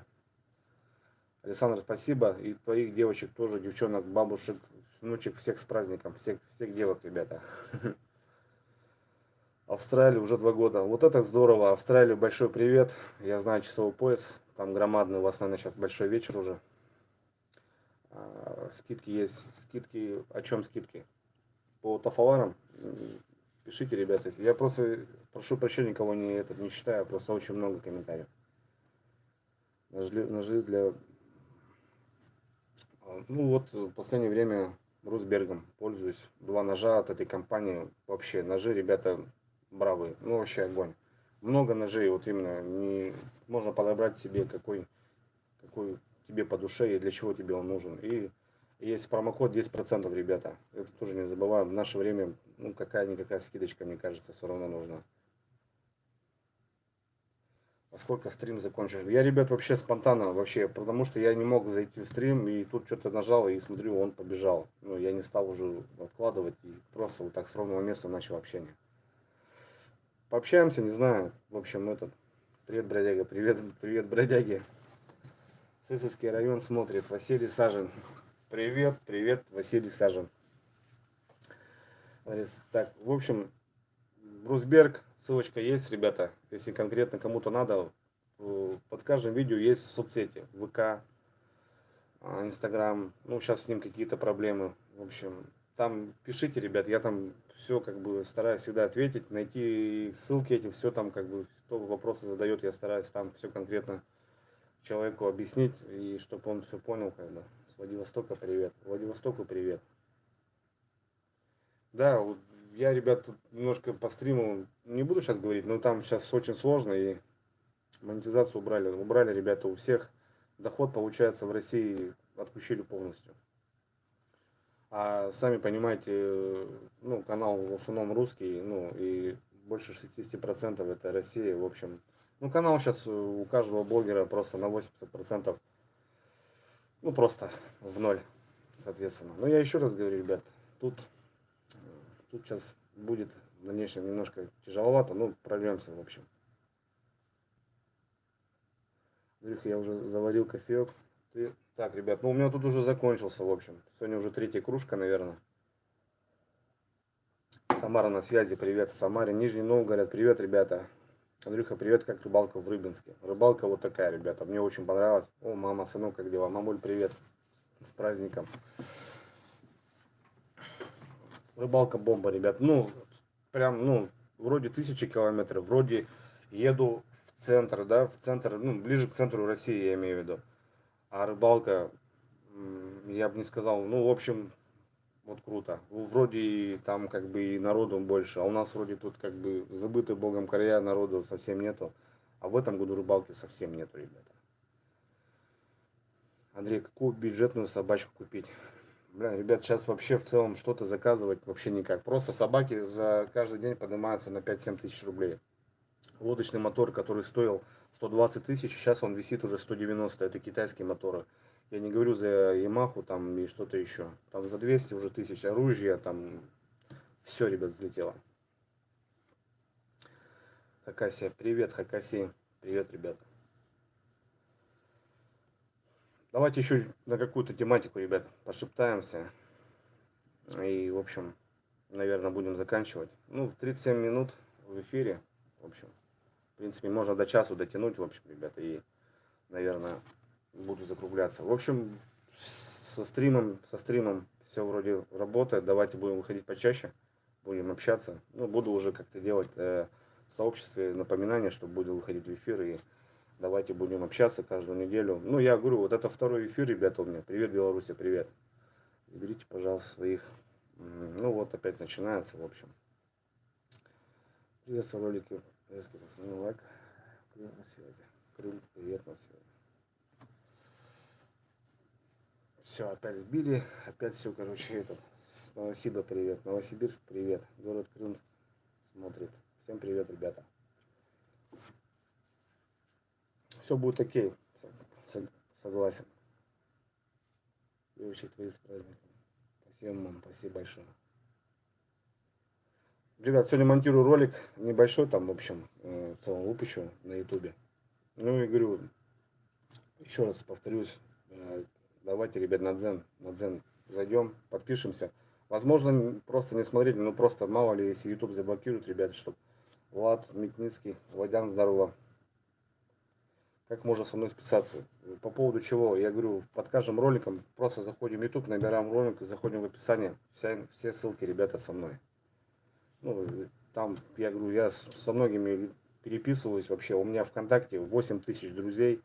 Александр, спасибо. И твоих девочек тоже, девчонок, бабушек, внучек, всех с праздником. Всех девок, ребята. Австралия уже 2 года. Вот это здорово. Австралия, большой привет. Я знаю часовой пояс. Там громадный. У вас, наверное, сейчас большой вечер уже. Скидки есть. Скидки. О чем скидки? По тафаларам. Пишите, ребята. Я просто прошу прощения, никого не считаю. Просто очень много комментариев. Ножи для... Ну вот, в последнее время Русбергом пользуюсь. 2 ножа от этой компании. Вообще, ножи, ребята, бравые. Ну, вообще огонь. Много ножей, вот именно. Можно подобрать себе, какой тебе по душе и для чего тебе он нужен. И есть промокод 10%, ребята. Это тоже не забываем. В наше время, ну, какая-никакая скидочка, мне кажется, все равно нужна. А сколько стрим закончишь? Я, ребят, вообще спонтанно, вообще, потому что я не мог зайти в стрим, и тут что-то нажал, и смотрю, он побежал. Ну, я не стал уже откладывать, и просто вот так с ровного места начал общение. Пообщаемся, не знаю. В общем, привет, бродяга, привет, бродяги. Сысоцкий район смотрит, Василий Сажин. Привет, Василий Сажин. Так, в общем, Брусберг, ссылочка есть, ребята. Если конкретно кому-то надо, под каждым видео есть соцсети. ВК, Инстаграм. Ну, сейчас с ним какие-то проблемы. В общем, там пишите, ребят, я там все как бы стараюсь всегда ответить, найти ссылки эти, все там как бы, кто вопросы задает, я стараюсь там все конкретно человеку объяснить, и чтобы он все понял, как бы. С Владивостока привет. Владивостоку привет. Да, вот я, ребят, тут немножко по стриму не буду сейчас говорить, но там сейчас очень сложно, и монетизацию убрали. Убрали, ребята, у всех. Доход, получается, в России отключили полностью. А сами понимаете, ну, канал в основном русский, ну, и больше 60% это Россия, в общем. Ну, канал сейчас у каждого блогера просто на 80%, ну, просто в ноль, соответственно. Но я еще раз говорю, ребят, тут, тут сейчас будет в дальнейшем немножко тяжеловато, но прорвемся, в общем. Андрюха, я уже заварил кофеек. Ты... Так, ребят, ну у меня тут уже закончился, в общем. Сегодня уже третья кружка, наверное. Самара на связи, привет. Самаре, Нижний Новгород, привет, ребята. Андрюха, привет, как рыбалка в Рыбинске. Рыбалка вот такая, ребята, мне очень понравилась. О, мама, сынок, как дела? Мамуль, привет, с праздником. Рыбалка бомба, ребят. Ну, прям, ну, вроде 1000 километров, вроде еду в центр, да, в центр, ну, ближе к центру России, я имею в виду. А рыбалка, я бы не сказал, ну, в общем, вот круто. Вроде там как бы и народу больше, а у нас вроде тут как бы забытый богом края, народу совсем нету. А в этом году рыбалки совсем нету, ребята. Андрей, какую бюджетную собачку купить? Бля, ребят, сейчас вообще в целом что-то заказывать вообще никак. Просто собаки за каждый день поднимаются на 5-7 тысяч рублей. Лодочный мотор, который стоил 120 тысяч, сейчас он висит уже 190. Это китайские моторы. Я не говорю за Ямаху там и что-то еще. Там за 200 уже тысяч оружия, там все, ребят, взлетело. Хакасия, привет, Хакасия. Привет, ребята. Давайте еще на какую-то тематику, ребят, пошептаемся. И, в общем, наверное, будем заканчивать. Ну, 37 минут в эфире. В общем, в принципе, можно до часу дотянуть, в общем, ребята. И, наверное, буду закругляться. В общем, со стримом все вроде работает. Давайте будем выходить почаще. Будем общаться. Ну, буду уже как-то делать в сообществе напоминания, что буду выходить в эфир. И давайте будем общаться каждую неделю. Ну, я говорю, вот это второй эфир, ребята, у меня. Привет, Беларусь, привет. Заберите, пожалуйста, своих. Ну, вот опять начинается, в общем. Приветствую, ролики. Ну, лайк. Крым на связи. Крым, привет, на связи. Все, опять сбили. Опять все, короче, этот. С Новосиба привет. Новосибирск, привет. Город Крымск смотрит. Всем привет, ребята. Все будет окей. Согласен. Девочек, твои с праздником. Спасибо, мам, спасибо большое. Ребят, сегодня монтирую ролик небольшой, там, в общем, в целом выпущу на ютубе. Ну и говорю, еще раз повторюсь, давайте, ребят, на дзен зайдем, подпишемся. Возможно, просто не смотреть, но просто мало ли, если YouTube заблокирует, ребят, чтобы Влад Митницкий, Владян, здорово. Как можно со мной списаться? По поводу чего? Я говорю, под каждым роликом просто заходим в YouTube, набираем ролик, заходим в описание. Все ссылки, ребята, со мной. Ну, там, я говорю, я со многими переписываюсь вообще. У меня ВКонтакте 8 тысяч друзей.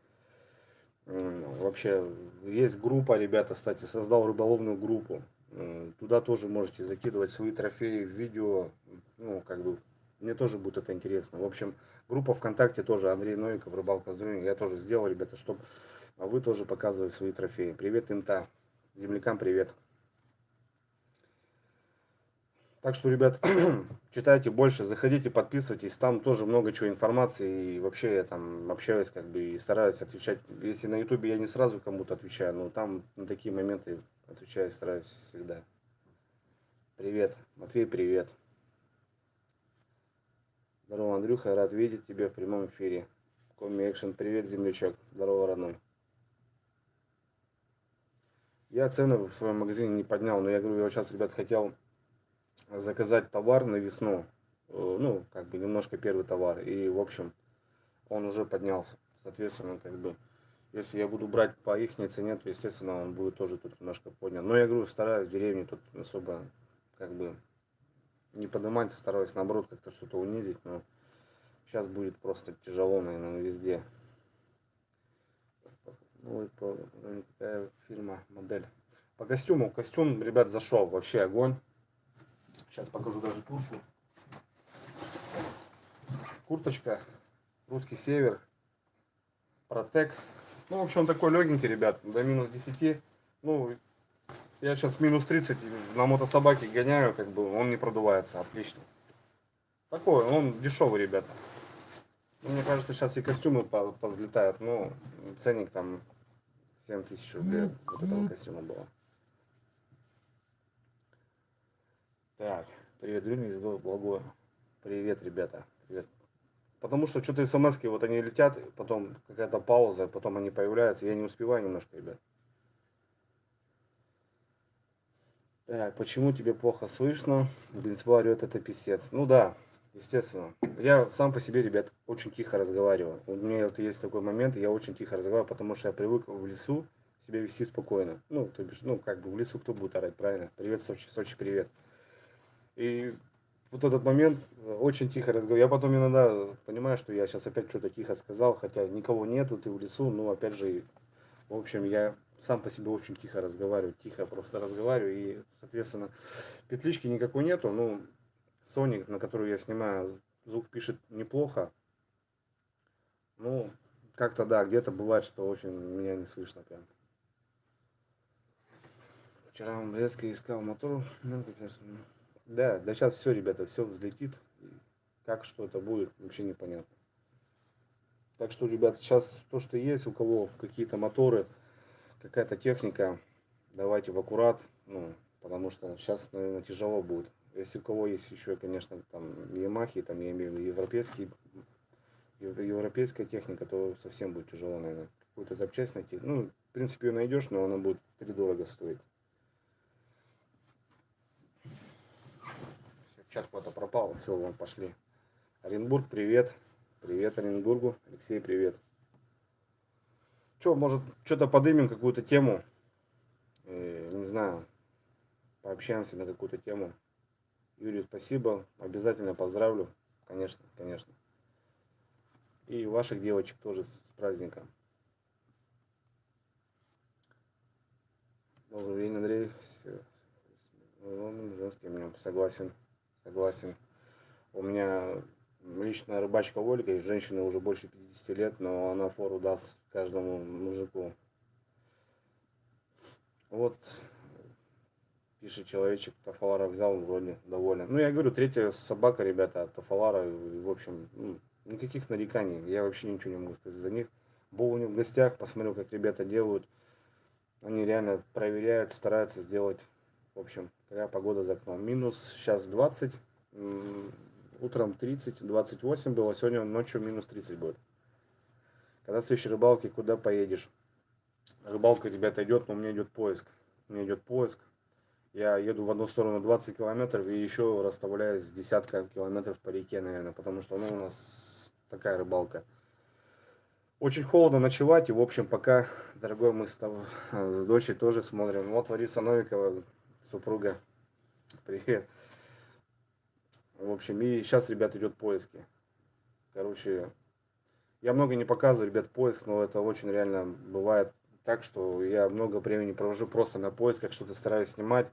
Вообще, есть группа, ребята, кстати, создал рыболовную группу. Туда тоже можете закидывать свои трофеи в видео. Ну, как бы, мне тоже будет это интересно. В общем, группа ВКонтакте тоже, Андрей Новиков, Рыбалка с Дрюней. Я тоже сделал, ребята, чтобы вы тоже показывали свои трофеи. Привет, Инта. Землякам привет. Так что, ребят, читайте больше, заходите, подписывайтесь, там тоже много чего информации, и вообще я там общаюсь, как бы, и стараюсь отвечать. Если на ютубе я не сразу кому-то отвечаю, но там на такие моменты отвечаю, стараюсь всегда. Привет, Матвей, привет. Здорово, Андрюха, рад видеть тебя в прямом эфире. Коми Экшен, привет, землячок. Здорово, родной. Я цены в своем магазине не поднял, но я говорю, я вот сейчас, ребят, хотел заказать товар на весну. Ну, как бы немножко первый товар. И, в общем, он уже поднялся. Соответственно, как бы, если я буду брать по их цене, то, естественно, он будет тоже тут немножко поднят. Но я говорю, стараюсь в деревне тут особо как бы не поднимать, стараюсь наоборот как-то что-то унизить, но сейчас будет просто тяжело, наверное, везде. Ну, какая фирма, модель. По костюму. Костюм, ребят, зашел. Вообще огонь. Сейчас покажу даже куртку. Курточка. Русский север. Протек. Ну, в общем, он такой легенький, ребят. До минус 10. Ну, я сейчас минус 30 на мотособаке гоняю, как бы он не продувается. Отлично. Такой, он дешевый, ребята. Мне кажется, сейчас и костюмы повзлетают. Ну, ценник там 7000 рублей вот этого костюма было. Так, привет, Юрий из Благое. Привет, ребята. Привет. Потому что что-то смс-ки, вот они летят, потом какая-то пауза, потом они появляются. Я не успеваю немножко, ребят. Так, почему тебе плохо слышно? Бензба орет, это писец. Ну да, естественно. Я сам по себе, ребят, очень тихо разговариваю. У меня вот есть такой момент, я очень тихо разговариваю, потому что я привык в лесу себя вести спокойно. Ну, то бишь, ну, как бы в лесу кто будет орать, правильно? Привет, Сочи, Сочи, привет. И вот этот момент очень тихо разговариваю. Я потом иногда понимаю, что я сейчас опять что-то тихо сказал, хотя никого нету, ты в лесу, но опять же, в общем, я сам по себе очень тихо разговариваю, тихо просто разговариваю, и, соответственно, петлички никакой нету, ну, Sony, на которую я снимаю, звук пишет неплохо, ну, как-то да, где-то бывает, что очень меня не слышно прям. Вчера он резко искал мотор, ну, как раз, да, да сейчас все, ребята, все взлетит, как что это будет, вообще непонятно. Так что, ребята, сейчас то, что есть, у кого какие-то моторы, какая-то техника, давайте в аккурат, ну, потому что сейчас, наверное, тяжело будет. Если у кого есть еще, конечно, там Ямахи, там я имею в виду европейская техника, то совсем будет тяжело, наверное. Какую-то запчасть найти. Ну, в принципе, ее найдешь, но она будет втридорого стоить. Все, чат куда-то пропал, все, вон пошли. Оренбург, привет. Привет Оренбургу. Алексей, привет. Че, может, что-то подымем, какую-то тему? Не знаю, пообщаемся на какую-то тему. Юрий, спасибо. Обязательно поздравлю. Конечно, конечно. И ваших девочек тоже с праздником. Добрый день, Андрей. Женский мнем. Согласен. Согласен. У меня лично рыбачка Ольга, и женщина уже больше 50 лет, но она фору даст каждому мужику. Вот, пишет человечек, Тафалара взял, вроде доволен. Ну, я говорю, третья собака, ребята, Тафалара, в общем, ну, никаких нареканий, я вообще ничего не могу сказать за них. Был у них в гостях, посмотрел, как ребята делают. Они реально проверяют, стараются сделать. В общем, какая погода за окном. Минус сейчас 20, утром 30, 28 было, сегодня ночью минус 30 будет. Когда в следующей рыбалке, куда поедешь? Рыбалка, ребята, идет, но у меня идет поиск. У меня идет поиск. Я еду в одну сторону 20 километров и еще расставляюсь десятка километров по реке, наверное, потому что ну, у нас такая рыбалка. Очень холодно ночевать, и в общем пока, дорогой, мы с дочей тоже смотрим. Вот Лариса Новикова, супруга, привет. В общем, и сейчас, ребят, идет поиски. Короче, я много не показываю, ребят, поиск, но это очень реально бывает так, что я много времени провожу просто на поисках, что-то стараюсь снимать,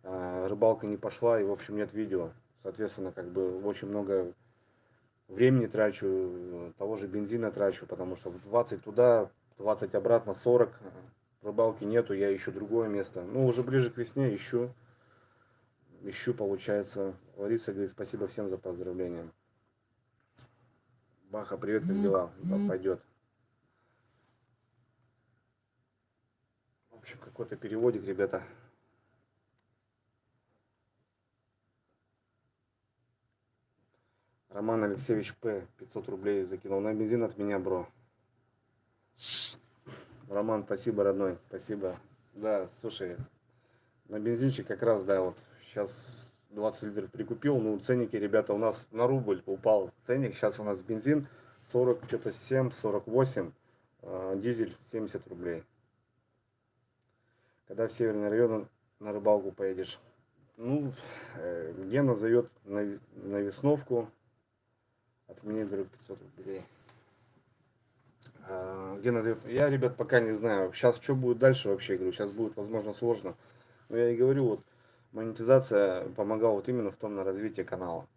рыбалка не пошла, и, в общем, нет видео. Соответственно, как бы очень много времени трачу, того же бензина трачу, потому что 20 туда, 20 обратно, 40, рыбалки нету, я ищу другое место. Ну, уже ближе к весне ищу, получается. Лариса говорит, спасибо всем за поздравления. Баха, привет, как дела? Да, пойдет. В общем, какой-то переводик, ребята. Роман Алексеевич П. 500 рублей закинул на бензин от меня, бро. Роман, спасибо, родной, спасибо. Да, слушай, на бензинчик как раз, да, вот сейчас 20 литров прикупил. Ну, ценники, ребята, у нас на рубль упал ценник. Сейчас у нас бензин 40, что-то 7, 48, дизель 70 рублей. Когда в северный район на рыбалку поедешь? Ну, Гена зовет на Весновку. Отменить, друг, 500 рублей. Гена зовет. Я, ребят, пока не знаю. Сейчас что будет дальше вообще, говорю. Сейчас будет, возможно, сложно. Но я и говорю, вот монетизация помогала вот именно в том на развитие канала.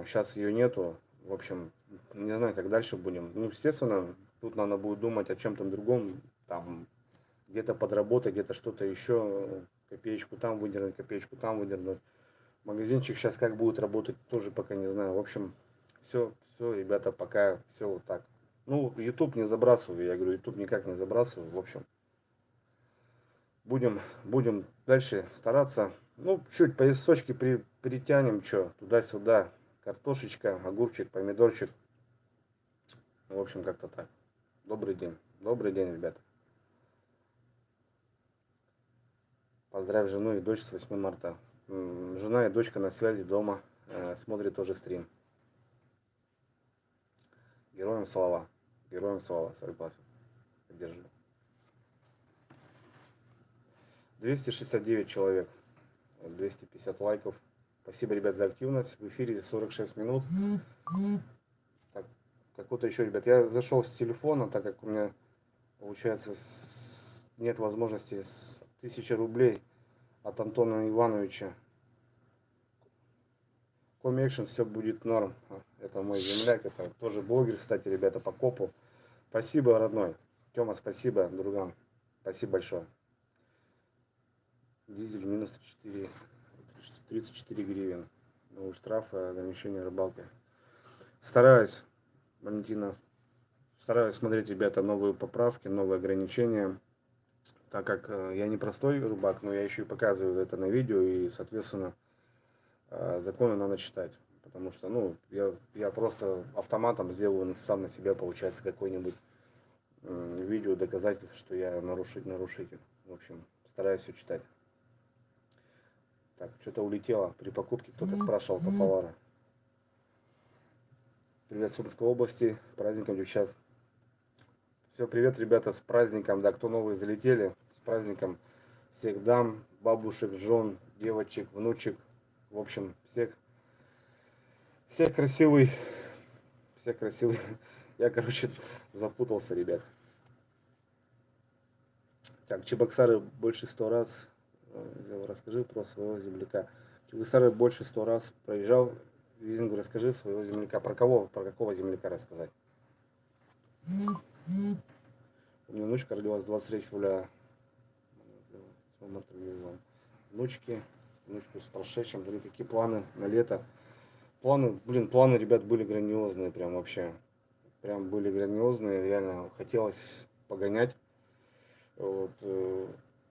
Сейчас ее нету. В общем, не знаю, как дальше будем. Ну, естественно, тут надо будет думать о чем-то другом. Там где-то подработать, где-то что-то еще. Копеечку там выдернуть, копеечку там выдернуть. Магазинчик сейчас как будет работать, тоже пока не знаю. В общем, все, ребята, пока все вот так. Ну, YouTube не забрасываю, я говорю, YouTube никак не забрасываю. В общем, будем дальше стараться. Ну, чуть поясочки притянем, что, туда-сюда. Картошечка, огурчик, помидорчик. В общем, как-то так. Добрый день. Добрый день, ребята. Поздравь жену и дочь с 8 марта. Жена и дочка на связи дома. Смотрит тоже стрим. Героям слава. Героям слава. Согласен. Поддержу. 269 человек. 250 лайков. Спасибо, ребят, за активность. В эфире 46 минут. Так, какой-то еще, ребят. Я зашел с телефона, так как у меня, получается, нет возможности с 1000 рублей от Антона Ивановича. Комекшн, все будет норм. Это мой земляк, это тоже блогер, кстати, ребята, по копу. Спасибо, родной. Тёма, спасибо, другам. Спасибо большое. Дизель минус 34 гривен. Ну, штраф, ограничение рыбалки. Стараюсь, Валентина, стараюсь смотреть, ребята, новые поправки, новые ограничения. Так как я не простой рыбак, но я еще и показываю это на видео, и, соответственно, законы надо читать. Потому что, ну, я просто автоматом сделаю сам на себя, получается, какой-нибудь видео доказательств, что я нарушитель. В общем, стараюсь все читать. Так, что-то улетело. При покупке кто-то спрашивал товара. Привет, Сурской области. Праздником, девчат. Все, привет, ребята, с праздником. Да, кто новые залетели, с праздником всех дам, бабушек, жен, девочек, внучек. В общем, всех красивый. Всех красивый. Я, короче, запутался, ребят. Так, Чебоксары больше 100 раз. Расскажи про своего земляка. Чебоксары больше 100 раз проезжал. Визингу, расскажи своего земляка. Про кого? Про какого земляка рассказать? У меня внучка родилась 23 февраля. Внучки. Внучку с прошедшим. Блин, какие планы на лето? Планы, ребят, были грандиозные. Прям вообще. Прям были грандиозные. Реально хотелось погонять. Вот,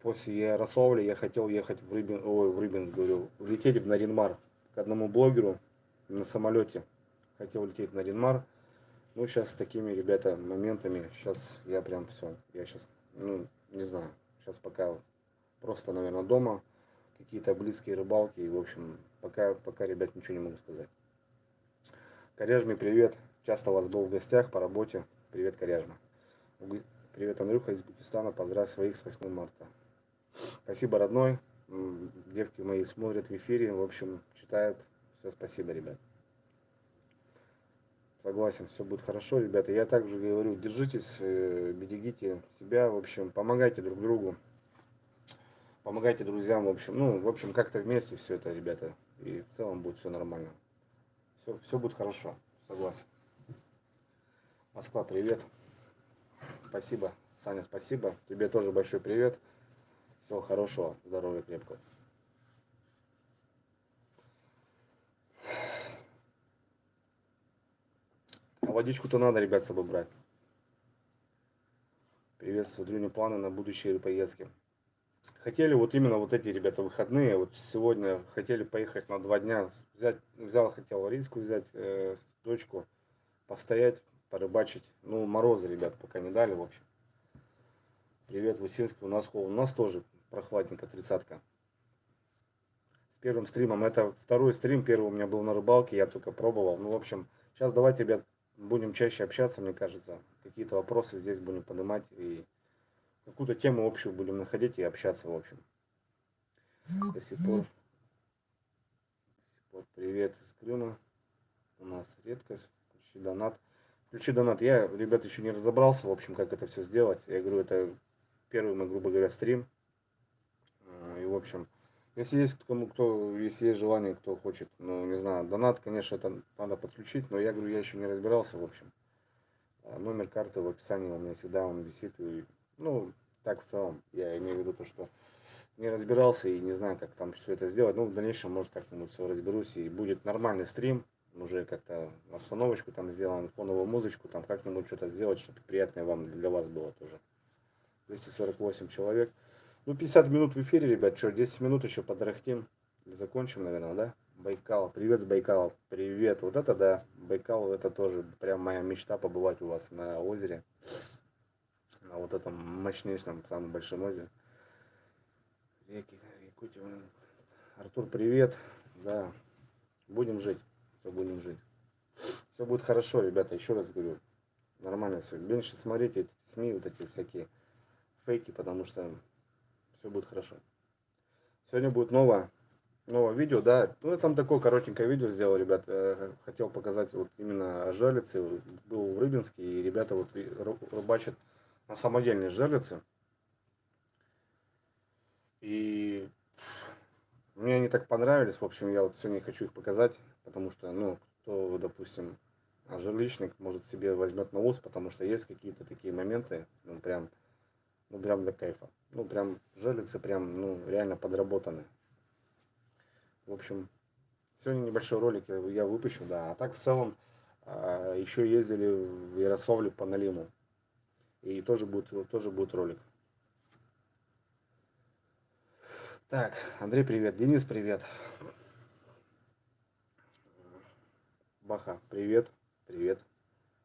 после Ярославля я хотел ехать в Рыбинск, говорю, лететь в Наринмар к одному блогеру на самолете. Хотел лететь в Наринмар. Ну, сейчас с такими, ребята, моментами, сейчас я прям все. Я сейчас, ну, не знаю, сейчас пока просто, наверное, дома. Какие-то близкие рыбалки. И, в общем, пока, ребят, ничего не могу сказать. Коряжме, привет. Часто у вас был в гостях по работе. Привет, Коряжма. Привет, Андрюха из Узбекистана. Поздравь своих с 8 марта. Спасибо, родной. Девки мои смотрят в эфире. В общем, читают. Все, спасибо, ребят. Согласен, все будет хорошо, ребята. Я также говорю, держитесь, берегите себя. В общем, помогайте друг другу. Помогайте друзьям. В общем, как-то вместе все это, ребята. И в целом будет все нормально. Все будет хорошо. Согласен. Москва, привет. Спасибо, Саня, спасибо. Тебе тоже большой привет. Всего хорошего, здоровья крепкого. А водичку-то надо, ребят, с собой брать. Приветствую, Дрюня, планы на будущие поездки. Хотели вот именно вот эти, ребята, выходные. Вот сегодня хотели поехать на 2 дня. Хотел риску взять, дочку, постоять, порыбачить. Ну, морозы, ребят, пока не дали, в общем. Привет, Высинский, у нас холодно. У нас тоже прохладненько, 30-ка. С первым стримом. Это второй стрим, первый у меня был на рыбалке, я только пробовал. Ну, в общем, сейчас давайте, ребят, будем чаще общаться, мне кажется. Какие-то вопросы здесь будем поднимать и какую-то тему общую будем находить и общаться, в общем. До сих пор Вот, привет из Крыма. У нас редкость. Включи донат. Включи донат. Я, ребят, еще не разобрался, в общем, как это все сделать. Я говорю, это первый мой, грубо говоря, стрим. И, в общем, если есть кому, кто, если есть желание, кто хочет, ну, не знаю, донат, конечно, это надо подключить, но я говорю, я еще не разбирался, в общем. Номер карты в описании у меня всегда он висит. И, ну, так в целом, я имею в виду то, что не разбирался и не знаю, как там все это сделать. Ну, в дальнейшем, может, как-нибудь все разберусь и будет нормальный стрим. Уже как-то обстановочку там сделаем, фоновую музычку, там как-нибудь что-то сделать, чтобы приятное вам, для вас было тоже. 248 человек. Ну, 50 минут в эфире, ребят, что, 10 минут еще подрахтим. Закончим, наверное, да? Байкал. Привет с Байкала. Привет. Вот это да. Байкал, это тоже прям моя мечта побывать у вас на озере. На вот этом мощнейшем, самом большом озере. Реки, Якутия. Артур, привет. Да, будем жить. Все будем жить. Все будет хорошо, ребята, еще раз говорю. Нормально все. Меньше смотрите эти СМИ, вот эти всякие фейки, потому что все будет хорошо. Сегодня будет новое видео, да. Ну, я там такое коротенькое видео сделал, ребят. Хотел показать вот именно жерлицы. Был в Рыбинске, и ребята вот рыбачат на самодельные жерлицы. И мне они так понравились. В общем, я вот сегодня хочу их показать, потому что, ну, кто, допустим, жерличник, может себе возьмет на ус, потому что есть какие-то такие моменты, ну, прям для кайфа. Ну, прям жерлицы прям, ну, реально подработаны. В общем, сегодня небольшой ролик я выпущу, да. А так в целом еще ездили в Ярославле по Налиму. И тоже будет ролик. Так, Андрей, привет. Денис, привет. Баха, привет. Привет.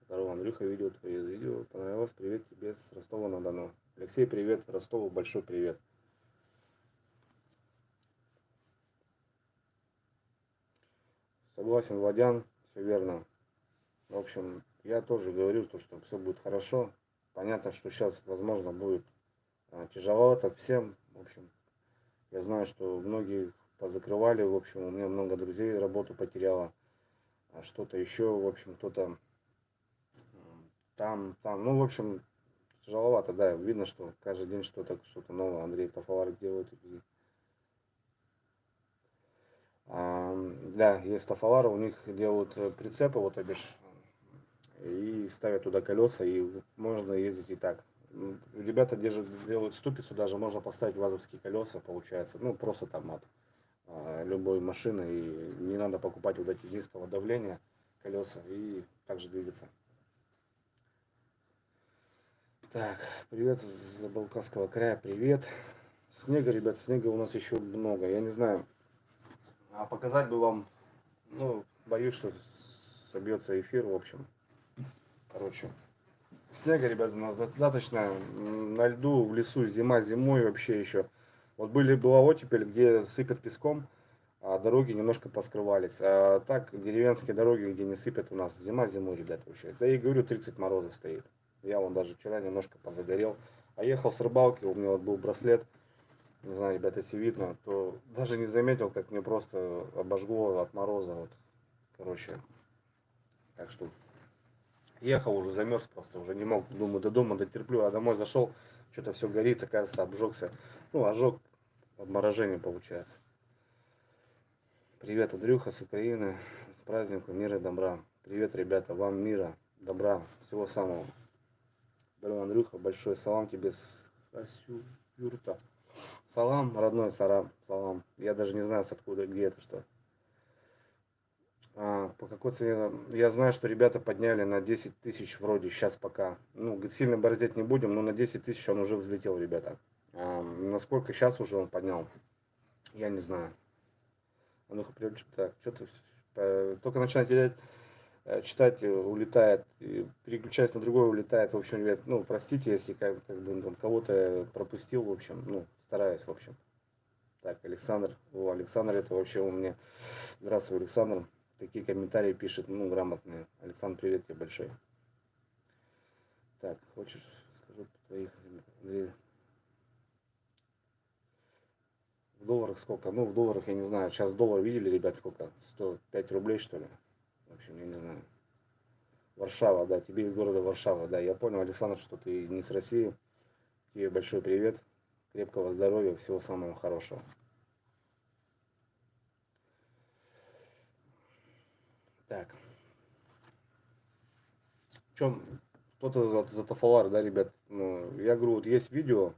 Здорово, Андрюха, видео твое видео понравилось. Привет тебе с Ростова-на-Дону. Алексей, привет. Ростову большой привет. Согласен, Владян, все верно. В общем, я тоже говорю, то, что все будет хорошо. Понятно, что сейчас, возможно, будет тяжеловато всем. В общем, я знаю, что многие позакрывали. В общем, у меня много друзей работу потеряло. А что-то еще, в общем, кто-то там. Ну, в общем, тяжеловато, да. Видно, что каждый день что-то новое Андрей Тафалар делает. Да, есть Тафалары, у них делают прицепы, вот, то бишь, и ставят туда колеса, и можно ездить и так. Ребята делают ступицу, даже можно поставить вазовские колеса, получается, ну, просто там от любой машины, и не надо покупать вот эти низкого давления колеса, и также двигаться. Так, привет с Забалкавского края, привет. Снега, ребят, снега у нас еще много, я не знаю, показать бы вам, ну, боюсь, что собьется эфир, в общем. Короче, снега, ребят, у нас достаточно. На льду, в лесу, зима зимой вообще еще. Вот была оттепель, где сыпят песком, а дороги немножко поскрывались. А так, деревенские дороги, где не сыпят у нас, зима зимой, ребят, вообще. Да и говорю, 30 мороза стоит. Я вон даже вчера немножко позагорел. А ехал с рыбалки, у меня вот был браслет. Не знаю, ребята, если видно, то даже не заметил, как мне просто обожгло от мороза. Вот. Короче, так что ехал уже, замерз просто, уже не мог, думаю, до дома дотерплю, а домой зашел, что-то все горит, оказывается, обжегся. Ну, ожог, обморожение получается. Привет, Андрюха с Украины, с праздником мира и добра. Привет, ребята, вам мира, добра, всего самого. Здорово, Андрюха, большой салам тебе с Юрта. Салам, родной Сарам, салам. Я даже не знаю, с откуда, где это, что. По какой цене? Я знаю, что ребята подняли на 10 тысяч вроде сейчас пока. Ну, сильно борзеть не будем, но на 10 тысяч он уже взлетел, ребята. Насколько сейчас уже он поднял, я не знаю. А ну-ка, так, что-то только начинает читать, улетает, и переключаясь на другое, улетает. В общем, ребят, ну, простите, если как бы там кого-то пропустил, в общем, ну, стараюсь, в общем. Так, Александр, Александр, это вообще у меня. Здравствуй, Александр. Такие комментарии пишет, ну, грамотные. Александр, привет тебе большой. Так, хочешь, скажу по твоих, Андрей. В долларах сколько? Ну, в долларах я не знаю. Сейчас доллар видели, ребят, сколько? 105 рублей, что ли? В общем, я не знаю. Варшава, да, тебе из города Варшава, да. Я понял, Александр, что ты не с России. Тебе большой привет. Крепкого здоровья, всего самого хорошего. Так. В чем кто-то за Тафалар, да, ребят? Ну, я говорю, вот есть видео,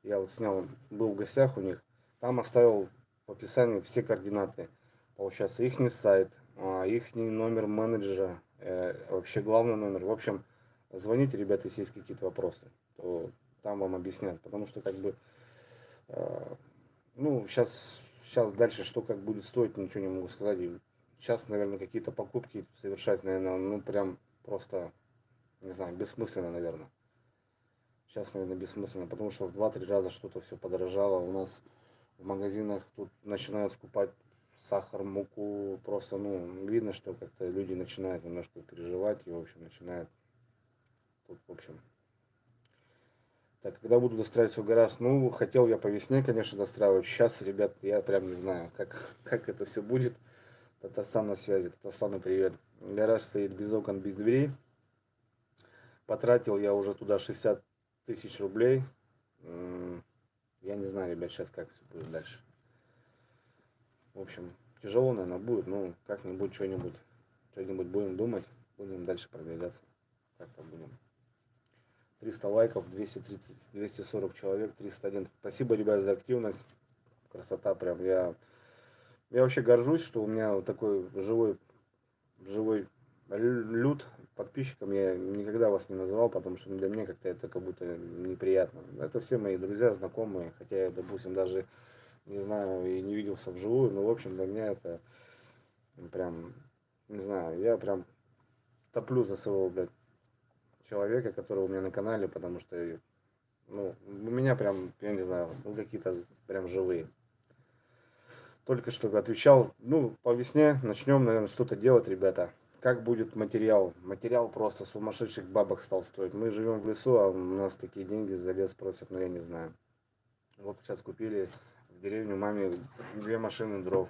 я вот снял, был в гостях у них, там оставил в описании все координаты. Получается, их сайт, их номер менеджера, вообще главный номер. В общем, звоните, ребята, если есть какие-то вопросы, то там вам объяснят. Потому что, как бы, ну, сейчас дальше, что как будет стоить, ничего не могу сказать. И сейчас, наверное, какие-то покупки совершать, наверное, ну, прям просто, не знаю, бессмысленно, наверное. Сейчас, наверное, бессмысленно, потому что в 2-3 раза что-то все подорожало. У нас в магазинах тут начинают скупать сахар, муку. Просто, ну, видно, что как-то люди начинают немножко переживать и, в общем, начинают тут, в общем. Так, когда буду достраивать свой гараж? Ну, хотел я по весне, конечно, достраивать. Сейчас, ребят, я прям не знаю, как это все будет. Татарстан на связи. Татарстану привет. Гараж стоит без окон, без дверей. Потратил я уже туда 60 тысяч рублей. Я не знаю, ребят, сейчас как все будет дальше. В общем, тяжело, наверное, будет. Ну, как-нибудь, что-нибудь будем думать. Будем дальше продвигаться. Как-то будем. 300 лайков, 230, 240 человек, 301. Спасибо, ребят, за активность. Красота прям. Я вообще горжусь, что у меня вот такой живой люд подписчикам. Я никогда вас не называл, потому что для меня как-то это как будто неприятно. Это все мои друзья, знакомые, хотя я, допустим, даже не знаю и не виделся вживую, но в общем для меня это прям, не знаю, я прям топлю за своего, блядь, человека, который у меня на канале, потому что, ну, у меня прям, я не знаю, ну, какие-то прям живые. Только что отвечал, ну, по весне начнем, наверное, что-то делать, ребята. Как будет материал? Материал просто сумасшедших бабок стал стоить. Мы живем в лесу, а у нас такие деньги за лес просят, но я не знаю. Вот сейчас купили в деревню маме 2 машины дров.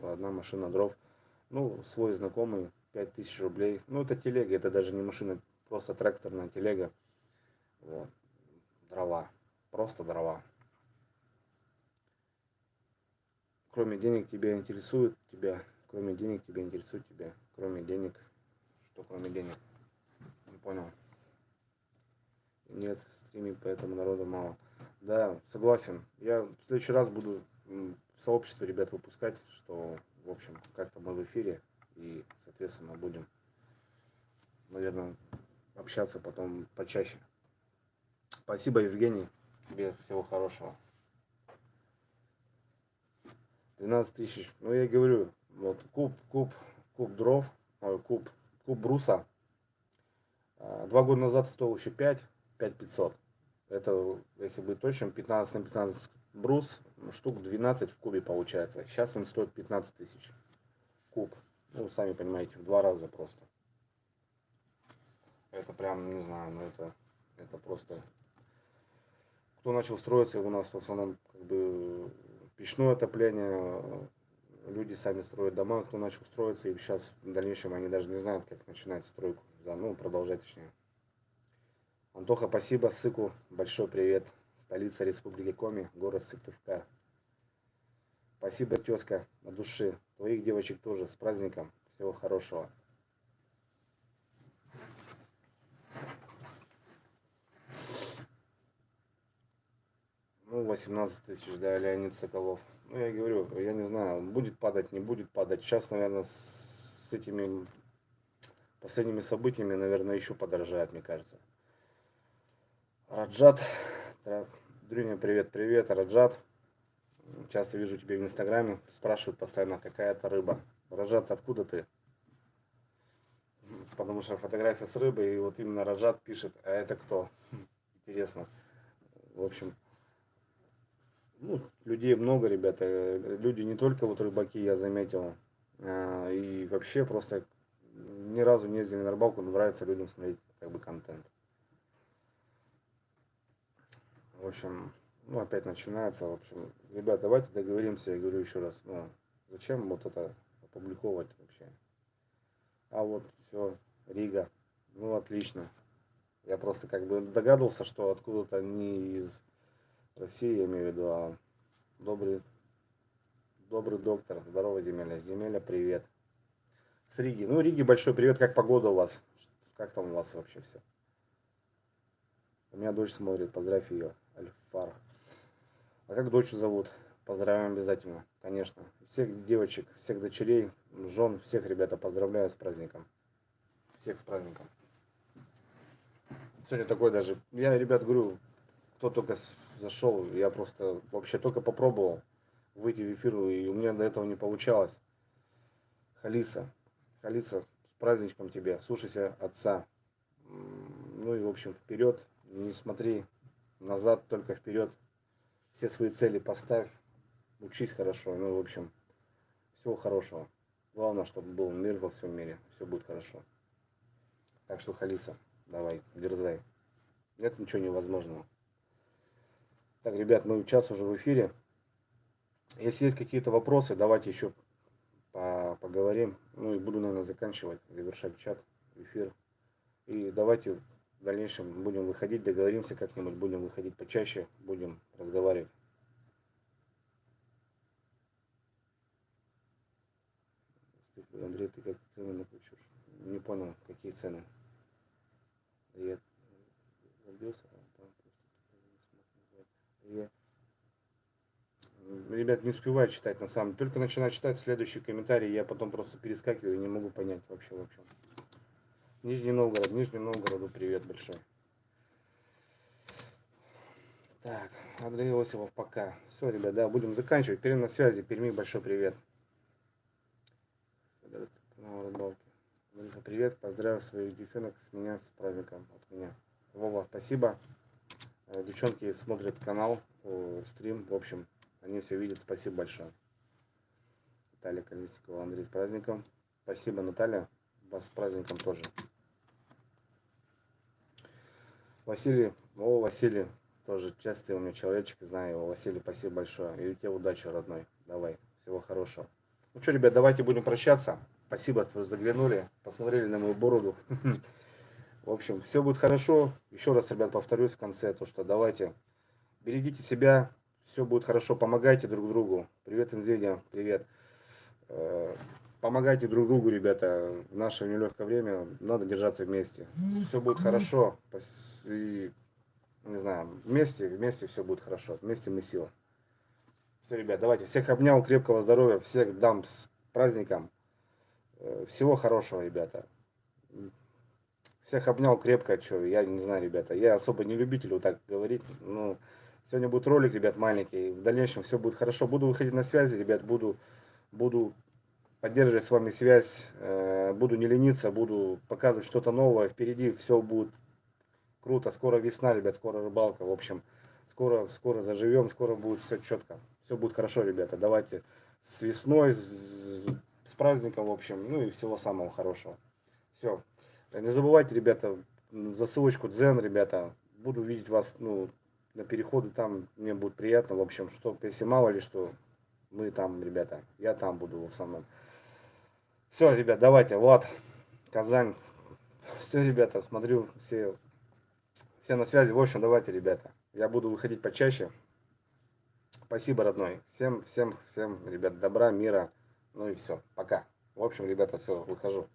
Одна машина дров. Ну, свой знакомый, 5000 рублей. Ну, это телега, это даже не машина, просто тракторная телега. Вот. Дрова. Просто дрова. Кроме денег кроме денег тебя интересует тебя, кроме денег, что кроме денег? Не понял. Нет, стриминг, поэтому народу мало. Да, согласен. Я в следующий раз буду в сообществе ребят выпускать, что, в общем, как-то мы в эфире и, соответственно, будем, наверное, общаться потом почаще. Спасибо, Евгений. Тебе всего хорошего. 12 тысяч. Ну, я и говорю, вот куб дров, куб бруса. 2 года назад стоил еще 5 500. Это, если быть точным, 15 на 15 брус, штук 12 в кубе получается. Сейчас он стоит 15 тысяч. Куб. Ну, сами понимаете, в 2 раза просто. Это прям, не знаю, ну это просто... Кто начал строиться, у нас в основном как бы печное отопление, люди сами строят дома, кто начал строиться, и сейчас в дальнейшем они даже не знают, как начинать стройку, да, ну, продолжать точнее. Антоха, спасибо, Сыку, большой привет. Столица Республики Коми, город Сыктывкар. Спасибо, тезка, на души. Твоих девочек тоже, с праздником, всего хорошего. Ну, 18 тысяч, да, Леонид Соколов. Ну, я говорю, я не знаю, будет падать, не будет падать. Сейчас, наверное, с этими последними событиями, наверное, еще подорожает, мне кажется. Раджат, Дрюня, привет, Раджат. Часто вижу тебя в Инстаграме, спрашивают постоянно, какая это рыба. Раджат, откуда ты? Потому что фотография с рыбой, и вот именно Раджат пишет, а это кто? Интересно. В общем, ну, людей много, ребята. Люди не только вот рыбаки, я заметил. И вообще просто ни разу не ездили на рыбалку, но нравится людям смотреть как бы контент. В общем, Ну, опять начинается, в общем. Ребят, давайте договоримся, я говорю еще раз. Ну, зачем вот это опубликовать вообще? А вот все, Рига. Ну, отлично. Я просто как бы догадывался, что откуда-то не из России, я имею в виду, а добрый, добрый доктор. Здорово, Земеля. Земеля, привет. С Риги. Ну, Риге большой привет. Как погода у вас? Как там у вас вообще все? У меня дочь смотрит. Поздравь ее, Альфар. А как дочь зовут? Поздравляем обязательно, конечно. Всех девочек, всех дочерей, жен, всех, ребята, поздравляю с праздником. Всех с праздником. Сегодня такой даже, я, ребят, говорю, кто только зашел, я просто вообще только попробовал выйти в эфир, и у меня до этого не получалось. Халиса, Халиса, с праздничком тебя, слушайся отца. Ну и, в общем, вперед, не смотри назад, только вперед. Все свои цели поставь, учись хорошо, ну, в общем, всего хорошего. Главное, чтобы был мир во всем мире, все будет хорошо. Так что, Халиса, давай, дерзай. Нет ничего невозможного. Так, ребят, мы час уже в эфире. Если есть какие-то вопросы, давайте еще поговорим. Ну и буду, наверное, заканчивать, завершать чат, эфир. И давайте в дальнейшем будем выходить, договоримся как-нибудь, будем выходить почаще, будем разговаривать. Андрей, ты как цены накручиваешь? Не понял, какие цены. Я родился, а там просто я... Ребят, не успеваю читать на самом деле. Только начинаю читать следующие комментарии, я потом просто перескакиваю и не могу понять вообще, в общем. Нижний Новгороду привет большой. Так, Андрей Иосифов, пока. Все, ребят, да, будем заканчивать. Пермь на связи. Перми, большой привет. Привет, поздравляю своих девчонок с меня, с праздником от меня. Вова, спасибо. Девчонки смотрят канал, стрим, в общем, они все видят, спасибо большое. Наталья Колесникова, Андрей, с праздником. Спасибо, Наталья, вас с праздником тоже. Василий, Василий, тоже частый у меня человечек, знаю его. Василий, спасибо большое. И тебе удачи, родной. Давай, всего хорошего. Ну что, ребят, давайте будем прощаться. Спасибо, что заглянули, посмотрели на мою бороду. В общем, все будет хорошо. Еще раз, ребят, повторюсь в конце, то что давайте, берегите себя, все будет хорошо, помогайте друг другу. Привет, Инзведя, привет. Помогайте друг другу, ребята, в наше нелегкое время надо держаться вместе. Все будет хорошо. И, не знаю, вместе все будет хорошо. Вместе мы сила. Все, ребят, давайте. Всех обнял, крепкого здоровья, всех дам с праздником. Всего хорошего, ребята. Всех обнял крепко, что, я не знаю, ребята. Я особо не любитель вот так говорить. Но сегодня будет ролик, ребят, маленький. В дальнейшем все будет хорошо. Буду выходить на связи, ребят, буду поддерживать с вами связь, буду не лениться, буду показывать что-то новое, впереди все будет круто, скоро весна, ребят, скоро рыбалка, в общем, скоро заживем, скоро будет все четко, все будет хорошо, ребята, давайте с весной, с праздником, в общем, ну и всего самого хорошего. Все, не забывайте, ребята, за ссылочку Дзен, ребята, буду видеть вас, ну, на переходы, там мне будет приятно, в общем, что, если мало ли что, мы там, ребята, я там буду в основном. Все, ребят, давайте, Влад, Казань. Все, ребята, смотрю, все на связи. В общем, давайте, ребята. Я буду выходить почаще. Спасибо, родной. Всем, ребят, добра, мира. Ну и все. Пока. В общем, ребята, все, выхожу.